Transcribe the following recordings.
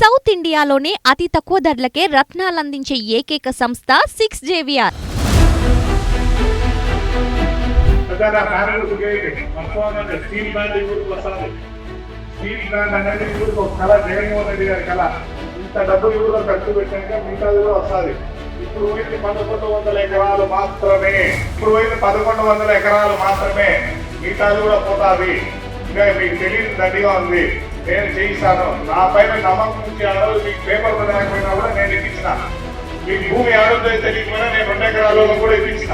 South ఇండియాలోనే అతి తక్కువ ధరలకే రత్నాలందించే ఏకైక సంస్థ 6JVR. స్టీల్ ప్లాంట్ అనేది ఊరికి ఒక కళ, జగన్మోహన్ రెడ్డి గారి కళ. ఇంత డబ్బు ఊరిలో ఖర్చు పెట్టాక మిగతాది కూడా వస్తుంది. ఇప్పుడు పోయింది 1100 ఎకరాలు మాత్రమే. మిగతాది కూడా పోతుంది. ఇంకా మీకు తెలియదు దండిగా ఉంది. నేను చేయిస్తాను. నా పైన నమ్మకం నుంచి ఆ రోజు మీకు పేపర్ పడకపోయినా కూడా నేను ఇప్పించిన. మీకు భూమి ఆరోగ్యం తెలియకపోయినా నేను 2 ఎకరాలలో కూడా ఇప్పించిన.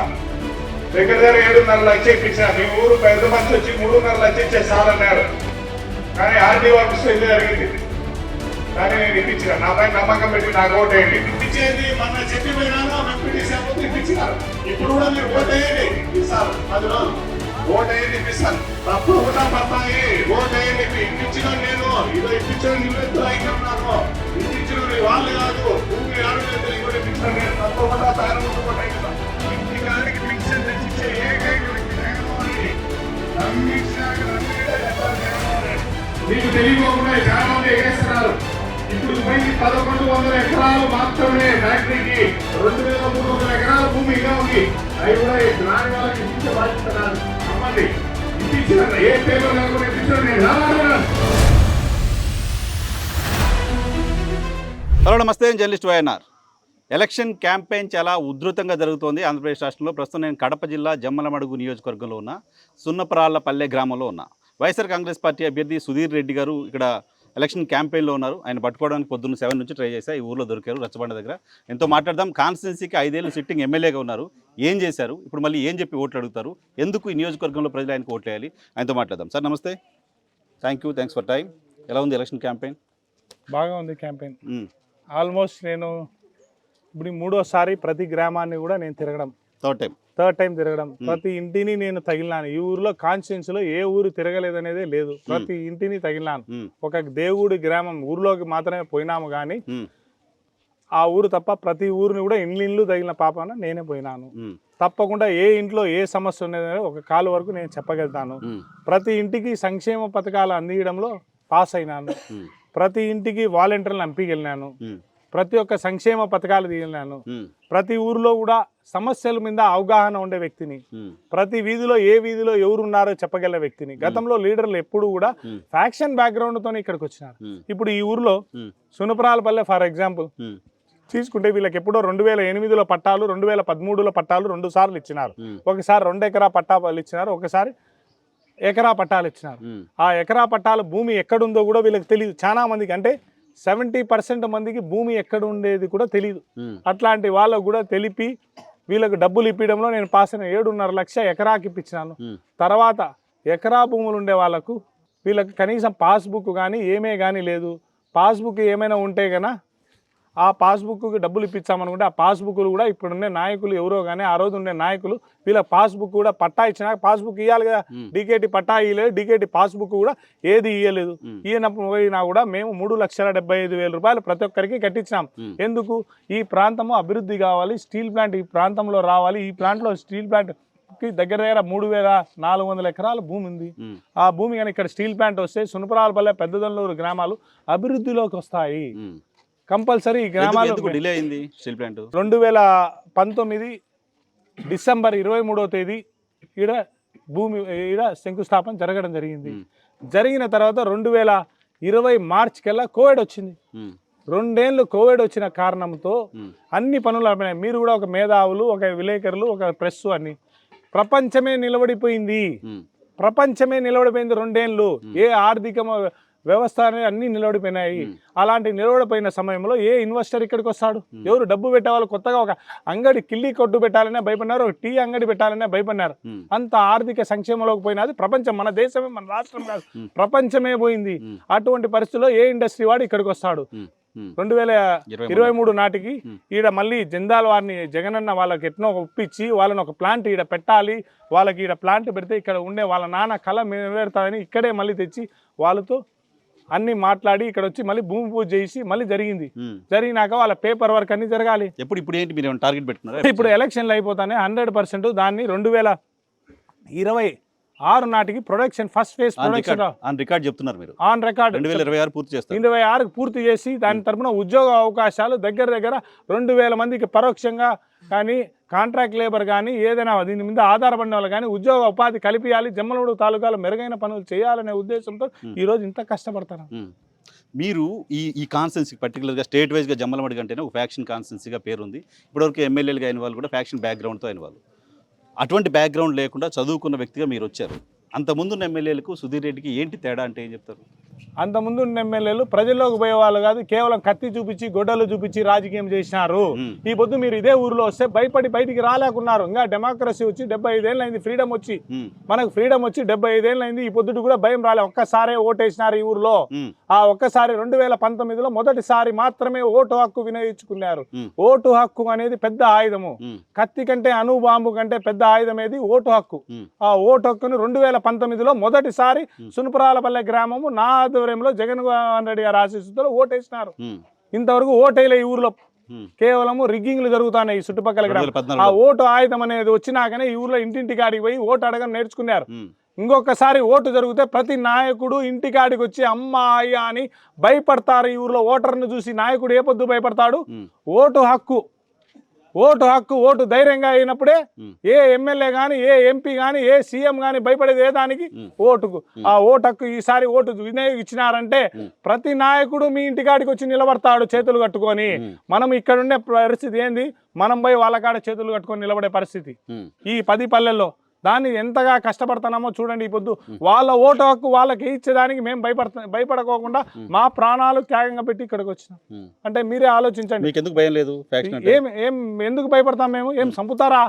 దగ్గర 7.5 లక్షలు ఇప్పించిన. మీ ఊరు పెద్ద మంది వచ్చి 3.5 లక్షలు ఇచ్చే సాలన్నారు. కానీ ఆర్టీ ఆఫీస్లో ఇది జరిగింది. కానీ నేను ఇప్పించిన. నా పైన నమ్మకం పెట్టి నాకు ఓటేయండి. ఇప్పించేది మన చెప్పిపోయినాను ఇప్పించినారు. ఇప్పుడు కూడా మీరు ఓటేయండి ఇస్తారు. అందులో ఓటేయండి ఇప్పిస్తాను. తప్పకుండా పడతాయి. ఓటేయండి. ఇప్పించిన నేను ఇదో ఇప్పించిన నివేదికలు అయితే ఉన్నాను. ఇప్పించిన వాళ్ళు కాదు. భూమి ఆరోగ్యం తెలియకుండా ఇప్పించిన నేను తప్పకుండా తయారు ఓటేస్తాను. ఇంటి గారికి ఫిక్షన్ తెచ్చిచ్చే ఏకైక వ్యక్తి మీకు తెలియకుండా చాలా మంది ఎగేస్తున్నారు. ఇప్పుడు పోయి 1100 ఎకరాలు మాత్రమే ఫ్యాక్టరీకి 2300 ఎకరాల భూమి ఇంకా ఉంది. అవి కూడా రాని వాళ్ళకి ఇప్పించే బాధ్యత అమ్మండి. ఇప్పించిన ఏ పేపర్ లేకుండా ఇప్పించారు. హలో నమస్తే, జర్నలిస్ట్ వైఎన్ఆర్. ఎలక్షన్ క్యాంపెయిన్ చాలా ఉధృతంగా జరుగుతోంది ఆంధ్రప్రదేశ్ రాష్ట్రంలో. ప్రస్తుతం నేను కడప జిల్లా జమ్మలమడుగు నియోజకవర్గంలో ఉన్న సున్నపరాళ్లపల్లె గ్రామంలో ఉన్నా. వైఎస్ఆర్ కాంగ్రెస్ పార్టీ అభ్యర్థి సుధీర్ రెడ్డి గారు ఇక్కడ ఎలక్షన్ క్యాంపెయిన్లో ఉన్నారు. ఆయన పట్టుకోవడానికి పొద్దున్న 7 నుంచి ట్రై చేశా. ఈ ఊర్లో దొరికారు రచ్చబండ దగ్గర. ఎంతో మాట్లాడదాం. కాన్స్టిట్యున్సీకి 5 ఏళ్ళు సిట్టింగ్ ఎమ్మెల్యేగా ఉన్నారు. ఏం చేశారు, ఇప్పుడు మళ్ళీ ఏం చెప్పి ఓట్లు అడుగుతారు, ఎందుకు ఈ నియోజకవర్గంలో ప్రజలు ఆయనకు ఓట్లు వేయాలి, ఆయనతో మాట్లాడదాం. సార్ నమస్తే. Thanks for time. ఎలా ఉంది ఎలక్షన్ క్యాంపెయిన్? బాగా ఉంది క్యాంపెయిన్. ఆల్మోస్ట్ నేను ఇప్పుడు 3వసారి ప్రతి గ్రామాన్ని కూడా నేను తిరగడం. థర్డ్ టైం తిరగడం. ప్రతి ఇంటిని నేను తగిలినాను. ఈ ఊరిలో కాన్స్టిట్యున్సీలో ఏ ఊరు తిరగలేదనేదే లేదు. ప్రతి ఇంటిని తగిలినాను. ఒక దేవుడి గ్రామం ఊరిలోకి మాత్రమే పోయినాము కానీ ఆ ఊరు తప్ప ప్రతి ఊరిని కూడా ఇళ్ళు తగిలిన పాపన నేనే పోయినాను. తప్పకుండా ఏ ఇంట్లో ఏ సమస్య ఉన్నదనేది ఒక కాలు వరకు నేను చెప్పగలుగుతాను. ప్రతి ఇంటికి సంక్షేమ పథకాలు అందించడంలో పాస్ అయినాను. ప్రతి ఇంటికి వాలంటీర్లను ఎంపికెళ్ళినాను. ప్రతి ఒక్క సంక్షేమ పథకాలు తీయలేను. ప్రతి ఊరిలో కూడా సమస్యల మీద అవగాహన ఉండే వ్యక్తిని. ప్రతి వీధిలో ఏ వీధిలో ఎవరున్నారో చెప్పగల వ్యక్తిని. గతంలో లీడర్లు ఎప్పుడు కూడా ఫ్యాక్షన్ బ్యాక్గ్రౌండ్ తోనే ఇక్కడికి వచ్చినారు. ఇప్పుడు ఈ ఊరిలో సునపరాలపల్లె ఫర్ ఎగ్జాంపుల్ తీసుకుంటే వీళ్ళకి ఎప్పుడో 2008లో పట్టాలు, 2013లో పట్టాలు 2 సార్లు ఇచ్చినారు. ఒకసారి 2 ఎకరా పట్టాలు ఇచ్చినారు, ఒకసారి ఎకరా పట్టాలు ఇచ్చినారు. ఆ ఎకరా పట్టాల భూమి ఎక్కడుందో కూడా వీళ్ళకి తెలియదు. చాలా మందికి అంటే 70% మందికి భూమి ఎక్కడ ఉండేది కూడా తెలియదు. అట్లాంటి వాళ్ళకు కూడా తెలిపి వీళ్ళకు డబ్బులు ఇప్పించడంలో నేను పాస్ అయిన 7.5 లక్షల ఎకరాకి ఇప్పించినాను. తర్వాత ఎకరా భూములు ఉండే వాళ్ళకు వీళ్ళకి కనీసం పాస్బుక్ కానీ ఏమే కానీ లేదు. పాస్బుక్ ఏమైనా ఉంటే కన్నా ఆ పాస్బుక్కి డబ్బులు ఇప్పించామనుకుంటే ఆ పాస్బుక్లు కూడా ఇప్పుడుండే నాయకులు ఎవరో కానీ ఆ రోజు ఉండే నాయకులు వీళ్ళ పాస్బుక్ కూడా పట్టా ఇచ్చినా పాస్బుక్ ఇవ్వాలి కదా. డీకేటీ పట్టా ఇవ్వలేదు, డీకేటీ పాస్బుక్ కూడా ఏది ఇవ్వలేదు. ఈయనపోయినా కూడా మేము 3,75,000 రూపాయలు ప్రతి ఒక్కరికి కట్టించినాం. ఎందుకు? ఈ ప్రాంతము అభివృద్ధి కావాలి, స్టీల్ ప్లాంట్ ఈ ప్రాంతంలో రావాలి. ఈ ప్లాంట్లో స్టీల్ ప్లాంట్ దగ్గర 3,400 ఎకరాల భూమి ఉంది. ఆ భూమి కానీ ఇక్కడ స్టీల్ ప్లాంట్ వస్తే సునపరాలపల్లె, పెద్దదొల్లూరు గ్రామాలు అభివృద్ధిలోకి వస్తాయి. కంపల్సరీ ఈ గ్రామాలు 2019 డిసెంబర్ 23వ తేదీ ఈడ శంకుస్థాపన జరగడం జరిగింది. జరిగిన తర్వాత 2020 మార్చి కల్లా కోవిడ్ వచ్చింది. 2 ఏళ్ళు కోవిడ్ వచ్చిన కారణంతో అన్ని పనులు అయిపోయినాయి. మీరు కూడా ఒక మేధావులు, ఒక విలేకరులు, ఒక ప్రెస్ అన్ని ప్రపంచమే నిలబడిపోయింది. 2 ఏళ్ళు. ఏ ఆర్థిక వ్యవస్థ అనేది అన్ని నిలబడిపోయినాయి. అలాంటి నిలబడిపోయిన సమయంలో ఏ ఇన్వెస్టర్ ఇక్కడికి వస్తాడు? ఎవరు డబ్బు పెట్టేవాళ్ళు? కొత్తగా ఒక అంగడి కిల్లి కొట్టు పెట్టాలనే భయపడినారు, ఒక టీ అంగడి పెట్టాలనే భయపడినారు. అంత ఆర్థిక సంక్షేమంలోకి పోయినది ప్రపంచం. మన దేశమే, మన రాష్ట్రం కాదు, ప్రపంచమే పోయింది. అటువంటి పరిస్థితుల్లో ఏ ఇండస్ట్రీ వాడు ఇక్కడికి వస్తాడు? 2023 నాటికి ఈడ మళ్ళీ జందాల వారిని జగనన్న వాళ్ళకి ఎట్నో ఒప్పించి వాళ్ళని ఒక ప్లాంట్ ఈడ పెట్టాలి, వాళ్ళకి ఈడ ప్లాంట్ పెడితే ఇక్కడ ఉండే వాళ్ళ నాన్న కళ నెరవేరుతాదని ఇక్కడే మళ్ళీ తెచ్చి వాళ్ళతో అన్ని మాట్లాడి ఇక్కడ వచ్చి మళ్ళీ భూమి పూజ చేసి మళ్ళీ జరిగింది. జరిగినాక వాళ్ళ పేపర్ వర్క్ అన్ని జరగాలి. ఇప్పుడు ఎలక్షన్లు అయిపోతానే 100% దాన్ని 2020 6 నాటికి production first phase production on record చెప్తున్నారు మీరు ఆన్ రికార్డ్ 2026 పూర్తి చేస్తారు. 26కి పూర్తి చేసి దాని తరపున ఉద్యోగ అవకాశాలు దగ్గర 2,000 మందికి పరోక్షంగా కానీ కాంట్రాక్ట్ లేబర్ కానీ ఏదైనా దీని మీద ఆధారపడిన వాళ్ళు కానీ ఉద్యోగ ఉపాధి కల్పించాలి, జమ్మలమడుగు తాలూకాలో మెరుగైన పనులు చేయాలనే ఉద్దేశంతో ఈరోజు ఇంత కష్టపడతారు. మీరు ఈ కాన్స్టెన్సీ పర్టికులర్గా స్టేట్ వైజ్గా జమ్మలమడుగు అంటేనే ఒక ఫ్యాక్షన్ కాన్స్టెన్సీగా పేరుంది. ఇప్పటివరకు ఎమ్మెల్యేలుగా అయిన వాళ్ళు కూడా ఫ్యాక్షన్ బ్యాక్గ్రౌండ్తో అయిన వాళ్ళు. అటువంటి బ్యాక్గ్రౌండ్ లేకుండా చదువుకున్న వ్యక్తిగా మీరు వచ్చారు. అంతకుముందు ఎమ్మెల్యేలకు సుధీర్ రెడ్డికి ఏంటి తేడా అంటే ఏం చెప్తారు? అంతకుముందు ఉన్న ఎమ్మెల్యేలు ప్రజల్లోకి పోయేవాళ్ళు కాదు, కేవలం కత్తి చూపించి గొడ్డలు చూపించి రాజకీయం చేసినారు. ఈ పొద్దు మీరు ఇదే ఊర్లో వస్తే భయపడి బయటికి రాలేకున్నారు. ఇంకా డెమోక్రసీ వచ్చి 75 ఏళ్ళు అయింది, ఫ్రీడమ్ వచ్చి మనకు ఫ్రీడమ్ వచ్చి 75 ఏళ్ళు అయింది. ఈ పొద్దుటి కూడా భయం రాలే. ఒక్కసారే ఓటేసినారు ఈ ఊర్లో. ఆ ఒక్కసారి 2019లో మొదటిసారి మాత్రమే ఓటు హక్కు వినియోగించుకున్నారు. ఓటు హక్కు అనేది పెద్ద ఆయుధము. కత్తి కంటే అణుబాంబు కంటే పెద్ద ఆయుధం ఏది ఓటు హక్కు. ఆ ఓటు హక్కును 2019లో మొదటిసారి సునపరాలపల్లె గ్రామము నా ఆధ్వర్యంలో జగన్మోహన్ రెడ్డి గారి ఆశీస్సుతో ఓటేసినారు. ఇంతవరకు ఓటేలే ఈ ఊర్లో, కేవలము రిగ్గింగ్లు జరుగుతున్నాయి ఈ చుట్టుపక్కల గ్రామం. ఆ ఓటు ఆయుధం అనేది వచ్చినాకనే ఈ ఊర్లో ఇంటింటికాడికి పోయి ఓటు అడగని నేర్చుకున్నారు. ఇంకొకసారి ఓటు జరిగితే ప్రతి నాయకుడు ఇంటికాడికి వచ్చి అమ్మ అయ్యా అని భయపడతారు. ఈ ఊర్లో ఓటర్ను చూసి నాయకుడు ఏ పొద్దు భయపడతాడు? ఓటు హక్కు, ఓటు హక్కు, ఓటు ధైర్యంగా అయినప్పుడే ఏ ఎమ్మెల్యే కానీ, ఏ ఎంపీ కానీ, ఏ సీఎం కానీ భయపడేది ఏ దానికి? ఓటుకు. ఆ ఓటు హక్కు ఈసారి ఓటు వినియోగించినారంటే ప్రతి నాయకుడు మీ ఇంటికాడికి వచ్చి నిలబడతాడు చేతులు కట్టుకొని. మనం ఇక్కడ ఉండే పరిస్థితి ఏంది? మనం పోయి వాళ్ళ కాడ చేతులు కట్టుకొని నిలబడే పరిస్థితి ఈ 10 పల్లెల్లో. దాన్ని ఎంతగా కష్టపడుతున్నామో చూడండి. ఈ పొద్దు వాళ్ళ ఓటు హక్కు వాళ్ళకి ఇచ్చేదానికి మేము భయపడకోకుండా మా ప్రాణాలు త్యాగంగా పెట్టి ఇక్కడికి వచ్చినాం. అంటే మీరే ఆలోచించండి. ఎందుకు భయం లేదు? ఎందుకు భయపడతాం మేము? ఏం చంపుతారా?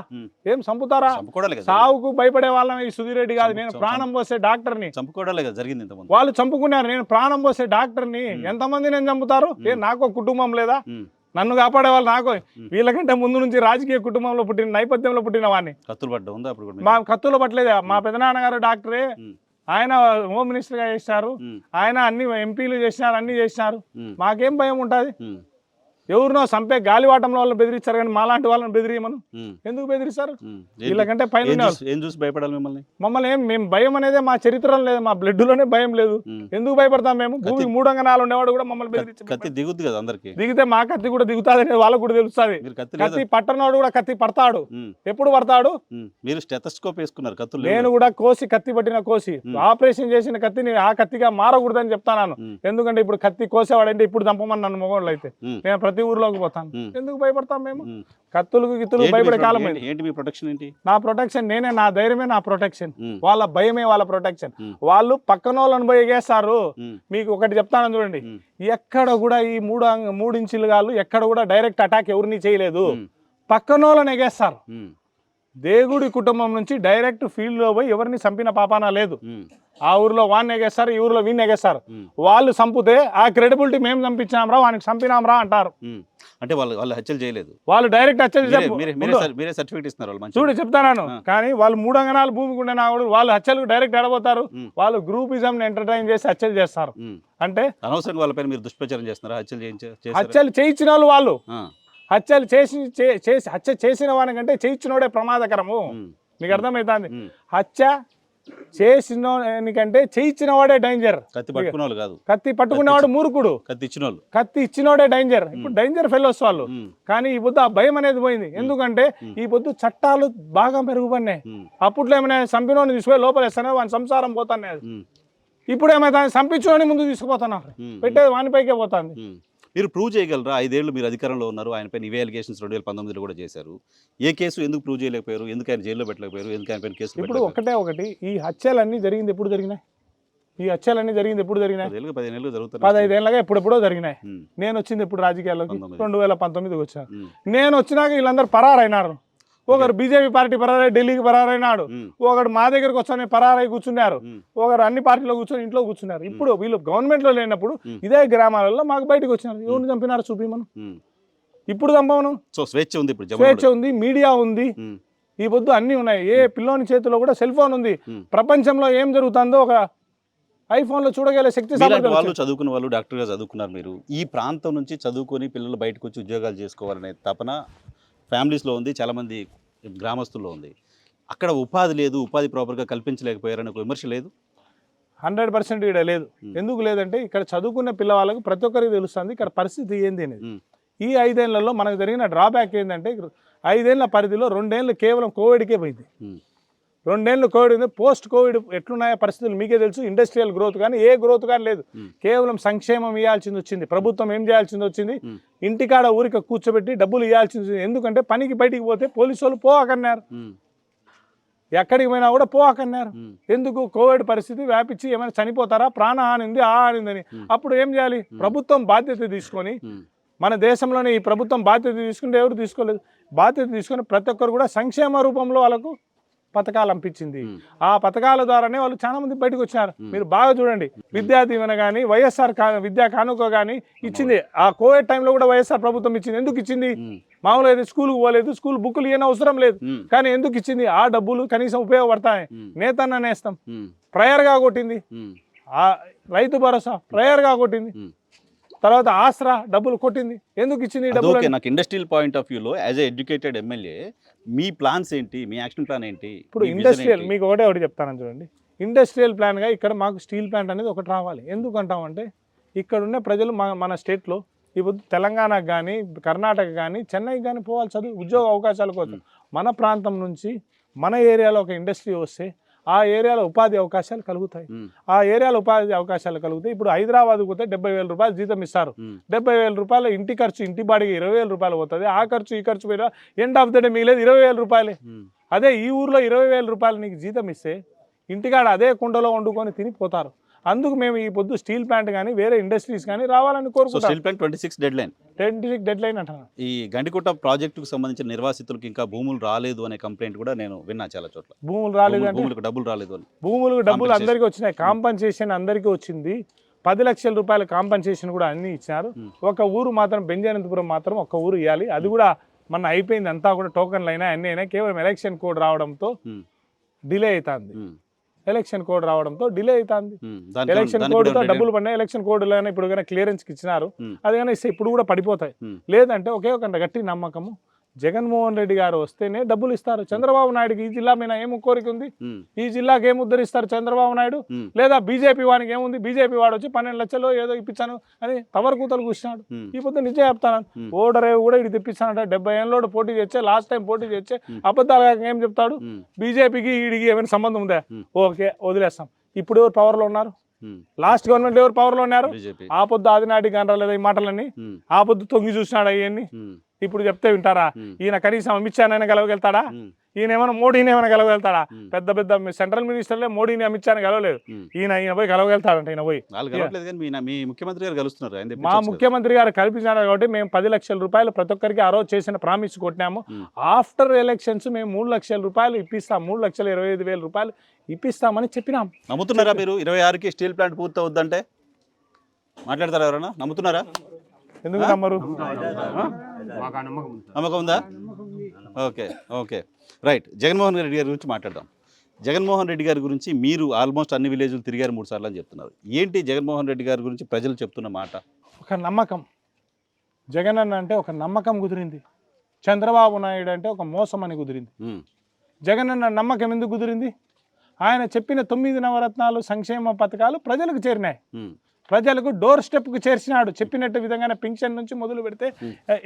సావుకు భయపడే వాళ్ళం ఈ సుధీర్ రెడ్డి కాదు. నేను ప్రాణం పోసే డాక్టర్ని. వాళ్ళు చంపుకున్నారు, నేను ప్రాణం పోసే డాక్టర్ని. ఎంతమంది నేను చంపుతారు? నాకు కుటుంబం లేదా? నన్ను కాపాడే వాళ్ళు నాకు వీళ్ళకంటే ముందు నుంచి రాజకీయ కుటుంబంలో పుట్టిన నేపథ్యంలో పుట్టిన వాడిని. మా కత్తులు పట్టలేదు. మా పెదనాన్నగారు డాక్టరే, ఆయన హోమ్ మినిస్టర్ గా చేశారు, ఆయన అన్ని ఎంపీలు చేసినారు, అన్ని చేసినారు. మాకేం భయం ఉంటుంది? ఎవరినో చంపే గాలివాటంలో వాళ్ళని బెదిరిస్తారు కానీ మాలాంటి వాళ్ళని బెదిరియమను ఎందుకు బెదిరిస్తారు? వీళ్ళకంటే పైన మమ్మల్ని మేము భయం అనేది మా చరిత్రలో లేదు, మా బ్లడ్ లోనే భయం లేదు. ఎందుకు భయపడతాం మేము? భూమి 3 అంగనాలు ఉండేవాడు కూడా మమ్మల్ని బెదిరించి దిగితే మా కత్తి కూడా దిగుతుంది అనేది వాళ్ళకు కూడా తెలుస్తుంది. కత్తి పట్టనోడు కూడా కత్తి పడతాడు. ఎప్పుడు పడతాడు? మీరు స్టెథోస్కోప్ వేసుకున్నారు కత్తులు. నేను కూడా కత్తి పట్టిన కోసి ఆపరేషన్ చేసిన కత్తిని ఆ కత్తిగా మారకూడదని చెప్తాను. ఎందుకంటే ఇప్పుడు కత్తి కోసేవాడంటే ఇప్పుడు చంపమని నన్ను మొగోళ్ళు అయితే నేను ప్రతి ఊర్లోకి పోతాను. ఎందుకు భయపడతాం మేము? కత్తులకు గిత్తులు భయపడే కాలం. నా ప్రొటెక్షన్ నేనే, నా ధైర్యమే నా ప్రొటెక్షన్. వాళ్ళ భయమే వాళ్ళ ప్రొటెక్షన్. వాళ్ళు పక్కన వాళ్ళని పోయి ఎగేస్తారు. మీకు ఒకటి చెప్తాను చూడండి, ఎక్కడ కూడా ఈ 3 ఇంచులు గాళ్ళు ఎక్కడ కూడా డైరెక్ట్ అటాక్ ఎవరిని చేయలేదు. పక్కన వాళ్ళని ఎగేస్తారు. దేవుడి కుటుంబం నుంచి డైరెక్ట్ ఫీల్డ్ లో పోయి ఎవరిని చంపిన పాపాన లేదు. ఆ ఊర్లో వాడిని ఎగేస్తారు, ఈ ఊర్లో వీడిని ఎగేస్తారు. వాళ్ళు చంపితే ఆ క్రెడిబిలిటీ మేము చంపించాంరా, వానికి చంపినాంరా అంటారు. అంటే వాళ్ళు హత్యలు చేయలేదు, వాళ్ళు డైరెక్ట్ హత్యలు చూడు చెప్తాను. కానీ వాళ్ళు 3 అంగనాలు భూమికి ఉండే నాడు వాళ్ళు హత్యలు డైరెక్ట్ ఎడబోతారు. వాళ్ళు గ్రూపిజం ఎంటర్టైన్ చేసి హత్యలు చేస్తారు. అంటే అనవసరంగా వాళ్ళపైన మీరు దుష్ప్రచారం చేస్తున్నారు. హత్యలు చేయించిన వాళ్ళు హత్యలు హత్య చేసిన వానికంటే చేయించినోడే ప్రమాదకరము. నీకు అర్థమవుతుంది? హత్య చేసినోనికంటే చేయించిన వాడే డేంజర్. కత్తి పట్టుకునేవాడు మూర్ఖుడు, కత్తి ఇచ్చినోడే డేంజర్. ఇప్పుడు డేంజర్ ఫెలోస్ వాళ్ళు. కానీ ఈ పొద్దు ఆ భయం అనేది పోయింది. ఎందుకంటే ఈ పొద్దు చట్టాలు బాగా మెరుగుపడినాయి. అప్పట్లో ఏమైనా చంపినోని తీసుకుపోయి లోపలేస్తానే వాని సంసారం పోతానే. ఇప్పుడు ఏమైనా చంపించుకొని ముందు తీసుకుపోతున్నారు, పెట్టేది వానిపైకే పోతుంది. మీరు ప్రూవ్ చేయగలరా? 5 ఏళ్ళు మీరు అధికారంలో ఉన్నారు, ఆయనపై ఇవే అలిగేషన్స్ 2019లో కూడా చేశారు. ఏ కేసు ఎందుకు ప్రూవ్ చేయలేకపోయారు? ఎందుకు ఆయన జైల్లో పెట్టలేకపోయారు? ఎందుకు ఆయన పైన కేసు? ఇప్పుడు ఒకటి ఈ హత్యలన్నీ జరిగింది ఎప్పుడు జరిగినాయి? ఈ హత్యలన్నీ జరిగింది ఎప్పుడు జరిగినాయి? 15 ఏళ్ళు జరుగుతాయి. 15 ఏళ్ళగా ఎప్పుడెప్పుడో జరిగినాయి. నేను వచ్చింది ఎప్పుడు రాజకీయాల్లోకి? 2019 వచ్చాను. నేను వచ్చినాక వీళ్ళందరూ పరారైనారు. ఒకరు బీజేపీ పార్టీ పరారై ఢిల్లీకి పరారైనాడు, ఒకడు మా దగ్గరకు వచ్చి పరారై కూర్చున్నారు, ఒకరు అన్ని పార్టీలో కూర్చొని ఇంట్లో కూర్చున్నారు. ఇప్పుడు వీళ్ళు గవర్నమెంట్ లో లేనప్పుడు ఇదే గ్రామాలలో మాకు బయటకు వచ్చినారు. ఎవరిని చంపినారు చూపిమను. ఇప్పుడు చంపమను. స్వేచ్ఛ ఉంది, స్వేచ్ఛ ఉంది, మీడియా ఉంది, ఈ పొద్దు అన్ని ఉన్నాయి. ఏ పిల్లోని చేతిలో కూడా సెల్ ఫోన్ ఉంది. ప్రపంచంలో ఏం జరుగుతుందో ఒక ఐఫోన్ లో చూడగల శక్తి. వాళ్ళు చదువుకున్న వాళ్ళు డాక్టర్గా చదువుకున్నారు. మీరు ఈ ప్రాంతం నుంచి చదువుకొని పిల్లలు బయటకు వచ్చి ఉద్యోగాలు చేసుకోవాలనే తపన ఫ్యామిలీస్లో ఉంది, చాలామంది గ్రామస్తుల్లో ఉంది. అక్కడ ఉపాధి లేదు, ఉపాధి ప్రాపర్గా కల్పించలేకపోయారని ఒక విమర్శ లేదు? 100% ఇక్కడ లేదు. ఎందుకు లేదంటే ఇక్కడ చదువుకున్న పిల్లవాళ్ళకు ప్రతి ఒక్కరికి తెలుస్తుంది ఇక్కడ పరిస్థితి ఏంది అనేది. ఈ 5 ఏళ్లలో మనకు జరిగిన డ్రాబ్యాక్ ఏంటంటే 5 ఏళ్ల పరిధిలో 2 ఏళ్ళు కేవలం కోవిడ్కే పోయింది. 2 ఏళ్ళు కోవిడ్ ఉంది. పోస్ట్ కోవిడ్ ఎట్లున్నాయో పరిస్థితులు మీకే తెలుసు. ఇండస్ట్రియల్ గ్రోత్ కానీ ఏ గ్రోత్ కానీ లేదు. కేవలం సంక్షేమం ఇవ్వాల్సింది వచ్చింది. ప్రభుత్వం ఏం చేయాల్సింది వచ్చింది, ఇంటికాడ ఊరికి కూర్చోబెట్టి డబ్బులు ఇవ్వాల్సింది వచ్చింది. ఎందుకంటే పనికి బయటికి పోతే పోలీసు వాళ్ళు పోకన్నారు, ఎక్కడికి పోయినా కూడా పోకన్నారు. ఎందుకు? కోవిడ్ పరిస్థితి వ్యాపించి ఏమైనా చనిపోతారా, ప్రాణహాని ఉంది ఆ హానిందని. అప్పుడు ఏం చేయాలి? ప్రభుత్వం బాధ్యత తీసుకొని, మన దేశంలోనే ఈ ప్రభుత్వం బాధ్యత తీసుకుంటే ఎవరు తీసుకోలేదు. బాధ్యత తీసుకొని ప్రతి ఒక్కరు కూడా సంక్షేమ రూపంలో వాళ్ళకు పథకాలు పంపించింది. ఆ పథకాల ద్వారానే వాళ్ళు చాలా మంది బయటకు వచ్చినారు. మీరు బాగా చూడండి, విద్యా దీవెన కానీ, వైఎస్ఆర్ విద్యా కానుక కానీ ఇచ్చింది. ఆ కోవిడ్ టైంలో కూడా వైఎస్ఆర్ ప్రభుత్వం ఇచ్చింది. ఎందుకు ఇచ్చింది? మామూలుగా అయితే స్కూల్కి పోలేదు, స్కూల్ బుక్కులు ఏం అవసరం లేదు, కానీ ఎందుకు ఇచ్చింది? ఆ డబ్బులు కనీసం ఉపయోగపడతాయి. నేతన్న నేస్తం ప్రయర్గా కొట్టింది, ఆ రైతు భరోసా ప్రయర్గా కొట్టింది, తర్వాత ఆసరా డబ్బులు కొట్టింది. ఎందుకు ఇచ్చింది డబ్బులు? నాకు ఇండస్ట్రియల్ పాయింట్ ఆఫ్ వ్యూలో as a educated MLA me plans ఏంటి, మీ యాక్షన్ ప్లాన్ ఏంటి? ఇప్పుడు ఇండస్ట్రియల్ మీకు ఒకటి చెప్తాను చూడండి. ఇండస్ట్రియల్ ప్లాన్గా ఇక్కడ మాకు స్టీల్ ప్లాంట్ అనేది ఒకటి రావాలి. ఎందుకంటామంటే ఇక్కడ ఉన్న ప్రజలు మన స్టేట్లో ఇప్పుడు తెలంగాణకు కానీ, కర్ణాటక కానీ, చెన్నైకి కానీ పోవాలి చదువు ఉద్యోగ అవకాశాల కోసం. మన ప్రాంతం నుంచి మన ఏరియాలో ఒక ఇండస్ట్రీ వస్తే ఆ ఏరియాలో ఉపాధి అవకాశాలు కలుగుతాయి. ఆ ఏరియాలో ఉపాధి అవకాశాలు కలుగుతాయి. ఇప్పుడు హైదరాబాద్ పోతే 70,000 రూపాయలు జీతం ఇస్తారు. 70,000 రూపాయలు ఇంటి ఖర్చు, ఇంటి బాడికి 20,000 రూపాయలు పోతుంది. ఆ ఖర్చు ఈ ఖర్చు పోయినా ఎండ్ ఆఫ్ ద డే మిగిలేదు 20,000 రూపాయలే. అదే ఈ ఊర్లో 20,000 రూపాయలు నీకు జీతం ఇస్తే ఇంటికాడ అదే కుండలో వండుకొని తినిపోతారు. అందుకు మేము ఈ పొద్దు స్టీల్ ప్లాంట్ కానీ వేరే ఇండస్ట్రీస్ కానీ రావాలని కోరుకుంటాం. స్టీల్ ప్లాంట్ 26 డెడ్ లైన్ అంటున్నాను. ఈ గండికోట ప్రాజెక్టుకు సంబంధించిన నిర్వాసితులకు ఇంకా భూములు రాలేదు అనే కంప్లైంట్ కూడా నేను విన్నా చాలా చోట్ల. భూములు రాలేదు అంటే భూములకు డబ్బులు రాలేదు అని. భూములకు డబ్బులు అందరికీ వచ్చినాయి. కాంపన్సేషన్ అందరికీ వచ్చింది. 10 లక్షల రూపాయల కాంపన్సేషన్ కూడా అన్ని ఇచ్చినారు. ఒక ఊరు మాత్రం బెంజానంతపురం మాత్రం ఒక ఊరు ఇవ్వాలి. అది కూడా మన అయిపోయింది. అంతా కూడా టోకన్లు అయినా అన్నీ అయినా కేవలం ఎలక్షన్ కోడ్ రావడంతో డిలే అవుతుంది. ఎలక్షన్ కోడ్ రావడంతో డిలే అవుతుంది. ఎలక్షన్ కోడ్తో డబ్బులు పడినాయి. ఎలక్షన్ కోడ్లో ఇప్పుడు కానీ క్లియరెన్స్కి ఇచ్చినారు. అది కానీ ఇస్తే ఇప్పుడు కూడా పడిపోతాయి. లేదంటే ఒకే ఒక గట్టి నమ్మకము, జగన్మోహన్ రెడ్డి గారు వస్తేనే డబ్బులు ఇస్తారు. చంద్రబాబు నాయుడుకి ఈ జిల్లా మీద ఏం కోరిక ఉంది? ఈ జిల్లాకి ఏం ఉద్ధరిస్తారు చంద్రబాబు నాయుడు? లేదా బీజేపీ వానికి ఏముంది? బీజేపీ వాడు వచ్చి 12 లక్షలు ఏదో ఇప్పించాను అని తవరకూతలు కూర్చున్నాడు. ఈ పొద్దు నిజం చెప్తాను, ఓడరేవు కూడా ఇది తెప్పిస్తానంట. 70 ఏళ్ళలో పోటీ చేస్తే, లాస్ట్ టైం పోటీ చేస్తే అబద్ధాలుగా ఏం చెప్తాడు? బీజేపీకి వీడికి ఏమైనా సంబంధం ఉందా? ఓకే వదిలేస్తాం. ఇప్పుడు ఎవరు పవర్లో ఉన్నారు? లాస్ట్ గవర్నమెంట్ ఎవరు పవర్లో ఉన్నారు? ఆ పొద్దు ఆదినాటి గాని రాలేదు ఈ మాటలన్నీ. ఆ పొద్దు తొంగి చూసినాడు అవన్నీ. ఇప్పుడు చెప్తే వింటారా? ఈయన కనీసం అమిత్ షానైనా గెలవగలుగుతాడా? ఈయన ఏమైనా మోడీని ఏమైనా గెలవగలుగుతాడా? పెద్ద పెద్ద సెంట్రల్ మినిస్టర్లే మోడీని అమిత్ షాని గెలవలేదు. ఈయన పోయి గెలవగలుగుతాడంట. ఈయన పోయి ముఖ్యమంత్రి గారు కలుస్తున్నారు. మా ముఖ్యమంత్రి గారు కల్పించినారు కాబట్టి మేము 10 లక్షల రూపాయలు ప్రతి ఒక్కరికి ఆ రోజు చేసిన ప్రామిస్ కొట్టినాము. ఆఫ్టర్ ఎలక్షన్స్ మేము 3 లక్షల రూపాయలు ఇప్పిస్తాం, 3,25,000 రూపాయలు ఇప్పిస్తామని చెప్పినాం. నమ్ముతున్నారా మీరు? 26కి స్టీల్ ప్లాంట్ పూర్తి అవుద్దంటే మాట్లాడతారా? ఎవరన్నా నమ్ముతున్నారా? ఎందుకు నమ్మరు? నమ్మకం ఉందా? Okay okay right. Jaganmohan Reddy గారి గురించి మాట్లాడదాం. జగన్మోహన్ రెడ్డి గారి గురించి మీరు ఆల్మోస్ట్ అన్ని విలేజ్లు తిరిగారు 3 సార్లు అని చెప్తున్నారు. ఏంటి జగన్మోహన్ రెడ్డి గారి గురించి ప్రజలు చెప్తున్న మాట? ఒక నమ్మకం. జగన్ అన్న అంటే ఒక నమ్మకం కుదిరింది. చంద్రబాబు నాయుడు అంటే ఒక మోసం అని కుదిరింది. జగన్ అన్న నమ్మకం ఎందుకు కుదిరింది? ఆయన చెప్పిన 9 నవరత్నాలు సంక్షేమ పథకాలు ప్రజలకు చేరినాయి. ప్రజలకు డోర్ స్టెప్కు చేర్చినాడు. చెప్పినట్టు విధంగానే పింఛన్ నుంచి మొదలు పెడితే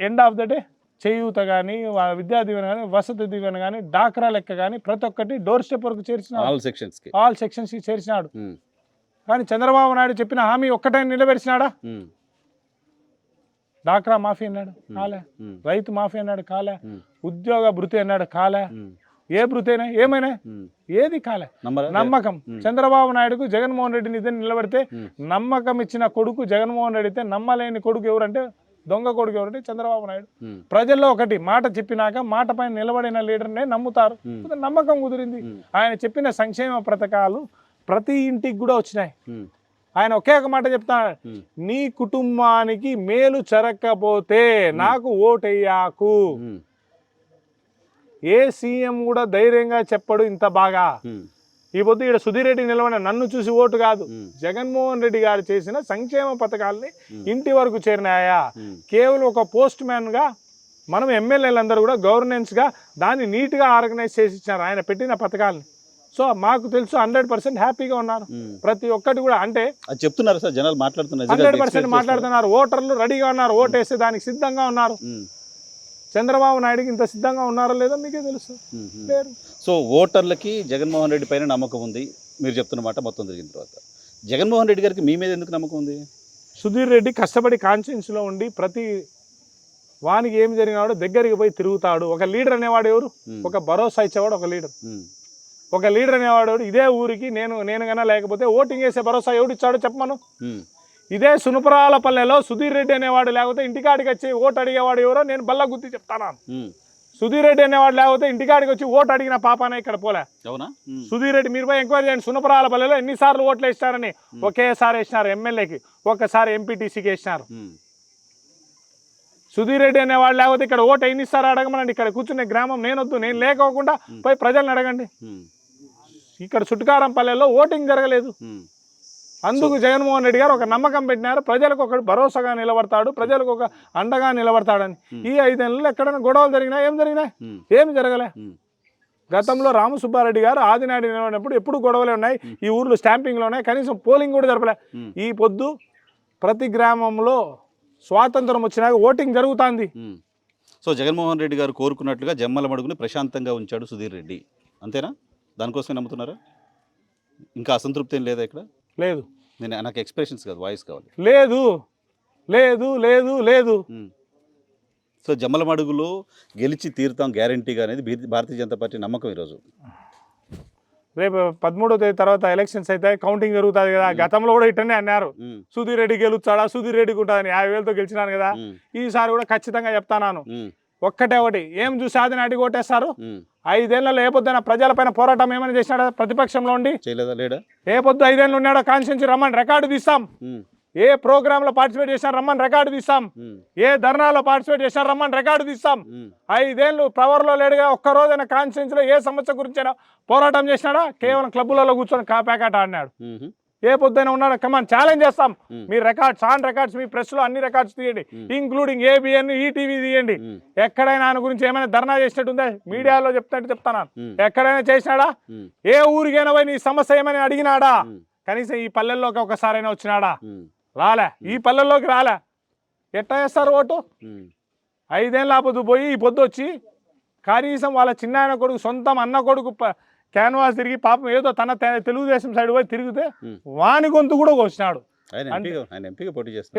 ఎండ్ ఆఫ్ ద డే చేయూత కానీ, విద్యా దీవెన కానీ, వసతి దీవెన కానీ, డాక్రా లెక్క కానీ ప్రతి ఒక్కటి డోర్ స్టెప్ వరకు చేర్చినాడు. ఆల్ సెక్షన్స్కి చేర్చినాడు. కానీ చంద్రబాబు నాయుడు చెప్పిన హామీ ఒక్కటే నిలబెరిచినాడా? డాక్రా మాఫీ అన్నాడు కాలే, రైతు మాఫీ అన్నాడు కాలే, ఉద్యోగ భృతి అన్నాడు కాలే. ఏ భృతైనా ఏమైనా ఏది కాలే. నమ్మకం. చంద్రబాబు నాయుడుకు జగన్మోహన్ రెడ్డిని ఇద్దరు నిలబెడితే నమ్మకం ఇచ్చిన కొడుకు జగన్మోహన్ రెడ్డి అయితే నమ్మలేని కొడుకు ఎవరంటే, దొంగ కొడుకు ఎవరంటే చంద్రబాబు నాయుడు. ప్రజల్లో ఒకటి మాట చెప్పినాక మాట పైన నిలబడిన లీడర్నే నమ్ముతారు. నమ్మకం కుదిరింది. ఆయన చెప్పిన సంక్షేమ పథకాలు ప్రతి ఇంటికి కూడా వచ్చినాయి. ఆయన ఒకే ఒక మాట చెప్తాడు, నీ కుటుంబానికి మేలు జరగకపోతే నాకు ఓటెయ్యాకు. ఏ సీఎం కూడా ధైర్యంగా చెప్పడు ఇంత బాగా. ఈ పొద్దు ఇక్కడ సుధీర్ రెడ్డి నిలబడిన నన్ను చూసి ఓటు కాదు, జగన్మోహన్ రెడ్డి గారు చేసిన సంక్షేమ పథకాలని ఇంటి వరకు చేరినాయా? కేవలం ఒక పోస్ట్ మ్యాన్ గా మనం ఎమ్మెల్యేలందరూ కూడా గవర్నెన్స్గా దాన్ని నీట్గా ఆర్గనైజ్ చేసి ఇచ్చారు ఆయన పెట్టిన పథకాలని. సో మాకు తెలుసు 100% హ్యాపీగా ఉన్నారు ప్రతి ఒక్కటి కూడా. అంటే అది చెప్తున్నారు సార్, జనాలు మాట్లాడుతున్నారు, 100% మాట్లాడుతున్నారు. ఓటర్లు రెడీగా ఉన్నారు, ఓటేస్తే దానికి సిద్ధంగా ఉన్నారు. చంద్రబాబు నాయుడుకి ఇంత సిద్ధంగా ఉన్నారో లేదో మీకే తెలుసు. లేరు. సో ఓటర్లకి జగన్మోహన్ రెడ్డి పైన నమ్మకం ఉంది మీరు చెప్తున్న మాట మొత్తం జరిగిన తర్వాత. జగన్మోహన్ రెడ్డి గారికి మీ మీద ఎందుకు నమ్మకం ఉంది? సుధీర్ రెడ్డి కష్టపడి కాన్షియన్స్లో ఉండి ప్రతి వానికి ఏం జరిగినాడో దగ్గరికి పోయి తిరుగుతాడు. ఒక లీడర్ అనేవాడు ఎవరు? ఒక భరోసా ఇచ్చేవాడు ఒక లీడర్. ఒక లీడర్ అనేవాడు ఇదే ఊరికి నేను కన్నా లేకపోతే ఓటింగ్ వేసే భరోసా ఎవడు ఇచ్చాడో చెప్పమను. ఇదే సునపరాలపల్లెలో సుధీర్ రెడ్డి అనేవాడు లేకపోతే ఇంటికాడికి వచ్చి ఓటు అడిగేవాడు ఎవరో నేను బల్ల గుర్తి చెప్తాను. సుధీర్ రెడ్డి అనేవాడు లేకపోతే ఇంటికాడికి వచ్చి ఓటు అడిగిన పాపానే ఇక్కడ పోలే. అవునా? సుధీర్ రెడ్డి మీరు పోయి ఎంక్వైరీ చేయండి. సునపరాలపల్లెలో ఎన్నిసార్లు ఓట్లు వేసినారని. ఒకేసారి వేసినారు ఎమ్మెల్యేకి, ఒక్కసారి ఎంపీటీసీకి వేసినారు. సుధీర్ రెడ్డి అనేవాడు లేకపోతే ఇక్కడ ఓటు ఎన్నిసార్లు అడగమనండి. ఇక్కడ కూర్చునే గ్రామం నేనొద్దు, నేను లేకోకుండా పోయి ప్రజల్ని అడగండి. ఇక్కడ చుట్టుకారంపల్లెలో ఓటింగ్ జరగలేదు. అందుకు జగన్మోహన్ రెడ్డి గారు ఒక నమ్మకం పెట్టినారు, ప్రజలకు ఒక భరోసాగా నిలబడతాడు, ప్రజలకు ఒక అండగా నిలబడతాడని. ఈ 5 నెలల్లో ఎక్కడైనా గొడవలు జరిగినా ఏం జరిగినాయి? ఏమి జరగలే. గతంలో రామసుబ్బారెడ్డి గారు ఆదినాడు నిలబడినప్పుడు ఎప్పుడు గొడవలే ఉన్నాయి. ఈ ఊర్లో స్టాంపింగ్లో ఉన్నాయి, కనీసం పోలింగ్ కూడా జరపలే. ఈ పొద్దు ప్రతి గ్రామంలో స్వాతంత్రం వచ్చినాక ఓటింగ్ జరుగుతుంది. సో జగన్మోహన్ రెడ్డి గారు కోరుకున్నట్లుగా జమ్మలమడుగుని ప్రశాంతంగా ఉంచాడు సుధీర్ రెడ్డి, అంతేనా? దానికోసమే నమ్ముతున్నారా? ఇంకా అసంతృప్తి ఏం లేదా ఇక్కడ? లేదు. నాకు ఎక్స్ప్రెషన్స్ కాదు, వాయిస్ కావాలి. లేదు లేదు లేదు లేదు. సో జమ్మలమడుగులో గెలిచి తీరుతాం గ్యారంటీగా అనేది భారతీయ జనతా పార్టీ నమ్మకం ఈరోజు. రేపు 13వ తేదీ తర్వాత ఎలక్షన్స్ అయితే కౌంటింగ్ జరుగుతుంది కదా. గతంలో కూడా ఇట్టనే అన్నారు, సుధీర్ రెడ్డి గెలుస్తాడా, సుధీర్ రెడ్డికి ఉంటుందని. 50,000తో గెలిచినాను కదా. ఈసారి కూడా ఖచ్చితంగా చెప్తాను. ఒక్కటే ఒకటి, ఏం చూసి ఆదినాటికి ఓటేస్తారు? 5 ఏళ్లలో ఏ పొద్దున ప్రజలపైన పోరాటం ఏమైనా చేసినాడా? ప్రతిపక్షంలో ఉండి ఏ పొద్దు 5 ఏళ్ళు ఉన్నాడో? కాన్స్టిట్యూన్సీ రమ్మని రికార్డు తీస్తాం. ఏ ప్రోగ్రామ్ లో పార్టిసిపేట్ చేసినారు రమ్మని రికార్డు తీస్తాం. ఏ ధర్నాలో పార్టిసిపేట్ చేసినారు రమ్మని రికార్డు తీస్తాం. 5 ఏళ్ళు పవర్ లో లేడుగా ఒక్కరోజైనా కాన్స్టిట్యూన్సీలో ఏ సమస్య గురించి పోరాటం చేసినాడా? కేవలం క్లబ్బులలో కూర్చొని ప్యాకెట్ ఆడినాడు. ఏ పొద్దున ఉన్నాడు? కమాన్ ఛాలెంజ్ చేస్తాం. మీ రికార్డ్స్ ఆన్ రికార్డ్స్, మీ ప్రెస్ లో అన్ని రికార్డ్స్ తీయండి, ఇంక్లూడింగ్ ఏబిఎన్, ఈటీవీ తీయండి. ఎక్కడైనా ఆయన గురించి ఏమైనా ధర్నా చేసినట్టుందా? మీడియాలో చెప్తాను. ఎక్కడైనా చేసినాడా? ఏ ఊరికైనా పోయి నీ సమస్య ఏమైనా అడిగినాడా? కనీసం ఈ పల్లెల్లోకి ఒకసారైనా వచ్చినాడా? రాలే. ఈ పల్లెల్లోకి రాలే. ఎట్లా చేస్తారు ఓటు? 5 ఏళ్ళ పొద్దు పోయి ఈ పొద్దు వచ్చి కనీసం వాళ్ళ చిన్న ఆయన కొడుకు, సొంతం అన్న కొడుకు క్యాన్వాస్ తిరిగి పాపం ఏదో తన తెలుగుదేశం సైడ్ పోయి తిరిగితే వాని గొంతు కూడా కోసినాడు.